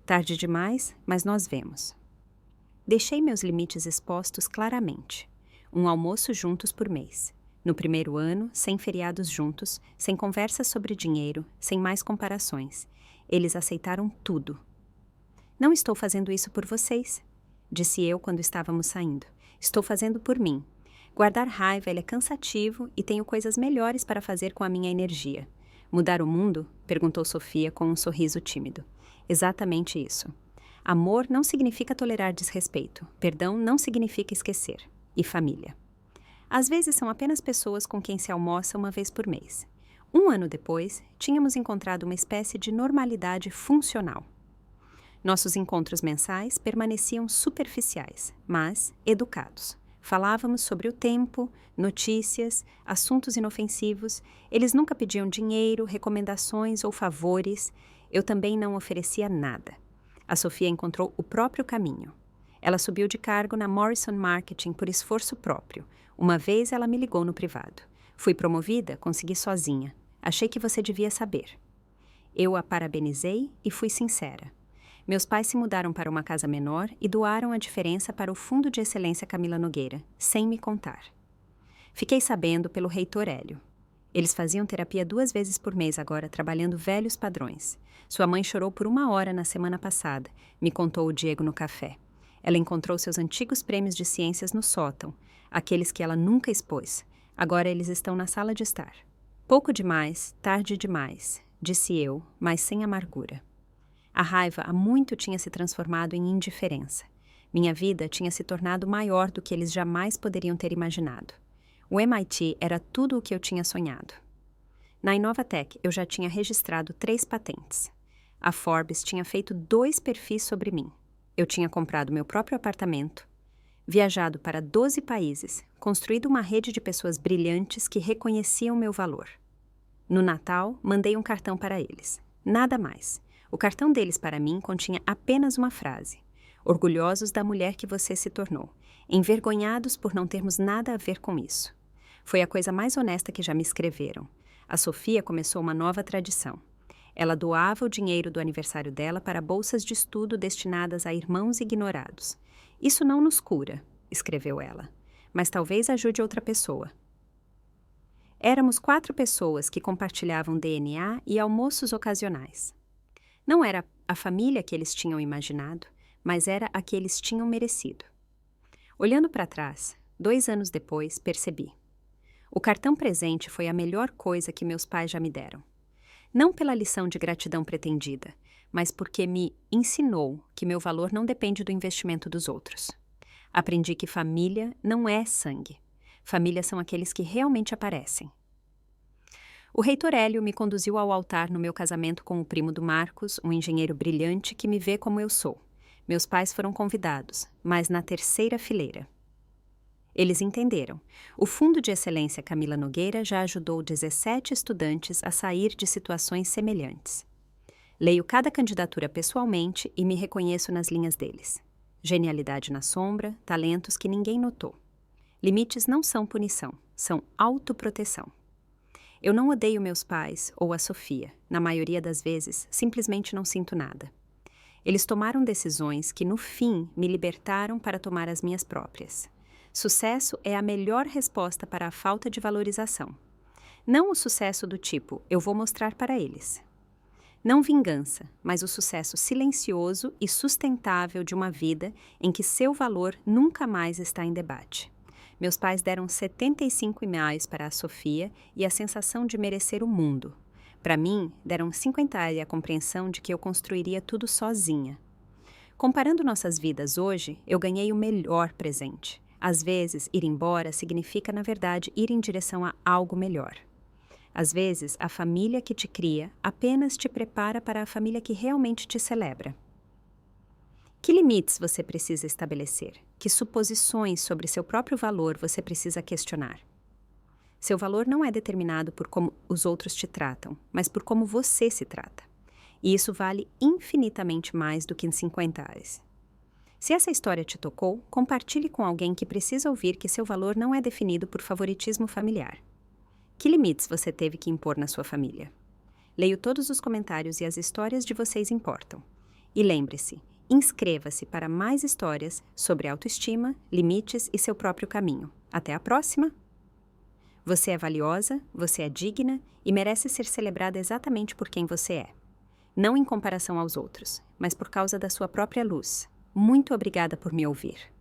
Tarde demais, mas nós vemos. Deixei meus limites expostos claramente. Um almoço juntos por mês. No primeiro ano, sem feriados juntos, sem conversas sobre dinheiro, sem mais comparações. Eles aceitaram tudo. Não estou fazendo isso por vocês, disse eu quando estávamos saindo. Estou fazendo por mim. Guardar raiva é cansativo e tenho coisas melhores para fazer com a minha energia. Mudar o mundo? Perguntou Sofia com um sorriso tímido. Exatamente isso. Amor não significa tolerar desrespeito. Perdão não significa esquecer. E família. Às vezes são apenas pessoas com quem se almoça uma vez por mês. 1 ano depois, tínhamos encontrado uma espécie de normalidade funcional. Nossos encontros mensais permaneciam superficiais, mas educados. Falávamos sobre o tempo, notícias, assuntos inofensivos. Eles nunca pediam dinheiro, recomendações ou favores. Eu também não oferecia nada. A Sofia encontrou o próprio caminho. Ela subiu de cargo na Morrison Marketing por esforço próprio. Uma vez ela me ligou no privado. Fui promovida, consegui sozinha. Achei que você devia saber. Eu a parabenizei e fui sincera. Meus pais se mudaram para uma casa menor e doaram a diferença para o Fundo de Excelência Camila Nogueira, sem me contar. Fiquei sabendo pelo reitor Hélio. Eles faziam terapia 2 vezes por mês agora, trabalhando velhos padrões. Sua mãe chorou por 1 hora na semana passada, me contou o Diego no café. Ela encontrou seus antigos prêmios de ciências no sótão, aqueles que ela nunca expôs. Agora eles estão na sala de estar. Pouco demais, tarde demais, disse eu, mas sem amargura. A raiva há muito tinha se transformado em indiferença. Minha vida tinha se tornado maior do que eles jamais poderiam ter imaginado. O MIT era tudo o que eu tinha sonhado. Na Inovatec, eu já tinha registrado 3 patentes. A Forbes tinha feito 2 perfis sobre mim. Eu tinha comprado meu próprio apartamento, viajado para 12 países, construído uma rede de pessoas brilhantes que reconheciam meu valor. No Natal, mandei um cartão para eles. Nada mais. O cartão deles para mim continha apenas uma frase. Orgulhosos da mulher que você se tornou. Envergonhados por não termos nada a ver com isso. Foi a coisa mais honesta que já me escreveram. A Sofia começou uma nova tradição. Ela doava o dinheiro do aniversário dela para bolsas de estudo destinadas a irmãos ignorados. Isso não nos cura, escreveu ela, mas talvez ajude outra pessoa. Éramos 4 pessoas que compartilhavam DNA e almoços ocasionais. Não era a família que eles tinham imaginado, mas era a que eles tinham merecido. Olhando para trás, 2 anos depois, percebi. O cartão presente foi a melhor coisa que meus pais já me deram. Não pela lição de gratidão pretendida, mas porque me ensinou que meu valor não depende do investimento dos outros. Aprendi que família não é sangue. Família são aqueles que realmente aparecem. O reitor Hélio me conduziu ao altar no meu casamento com o primo do Marcos, um engenheiro brilhante que me vê como eu sou. Meus pais foram convidados, mas na 3ª fileira. Eles entenderam. O Fundo de Excelência Camila Nogueira já ajudou 17 estudantes a sair de situações semelhantes. Leio cada candidatura pessoalmente e me reconheço nas linhas deles. Genialidade na sombra, talentos que ninguém notou. Limites não são punição, são autoproteção. Eu não odeio meus pais ou a Sofia. Na maioria das vezes, simplesmente não sinto nada. Eles tomaram decisões que, no fim, me libertaram para tomar as minhas próprias. Sucesso é a melhor resposta para a falta de valorização. Não o sucesso do tipo, eu vou mostrar para eles. Não vingança, mas o sucesso silencioso e sustentável de uma vida em que seu valor nunca mais está em debate. Meus pais deram 75 e-mails para a Sofia e a sensação de merecer o mundo. Para mim, deram 50 e a compreensão de que eu construiria tudo sozinha. Comparando nossas vidas hoje, eu ganhei o melhor presente. Às vezes, ir embora significa, na verdade, ir em direção a algo melhor. Às vezes, a família que te cria apenas te prepara para a família que realmente te celebra. Que limites você precisa estabelecer? Que suposições sobre seu próprio valor você precisa questionar? Seu valor não é determinado por como os outros te tratam, mas por como você se trata. E isso vale infinitamente mais do que em 50 ares. Se essa história te tocou, compartilhe com alguém que precisa ouvir que seu valor não é definido por favoritismo familiar. Que limites você teve que impor na sua família? Leio todos os comentários e as histórias de vocês importam. E lembre-se, inscreva-se para mais histórias sobre autoestima, limites e seu próprio caminho. Até a próxima! Você é valiosa, você é digna e merece ser celebrada exatamente por quem você é. Não em comparação aos outros, mas por causa da sua própria luz. Muito obrigada por me ouvir.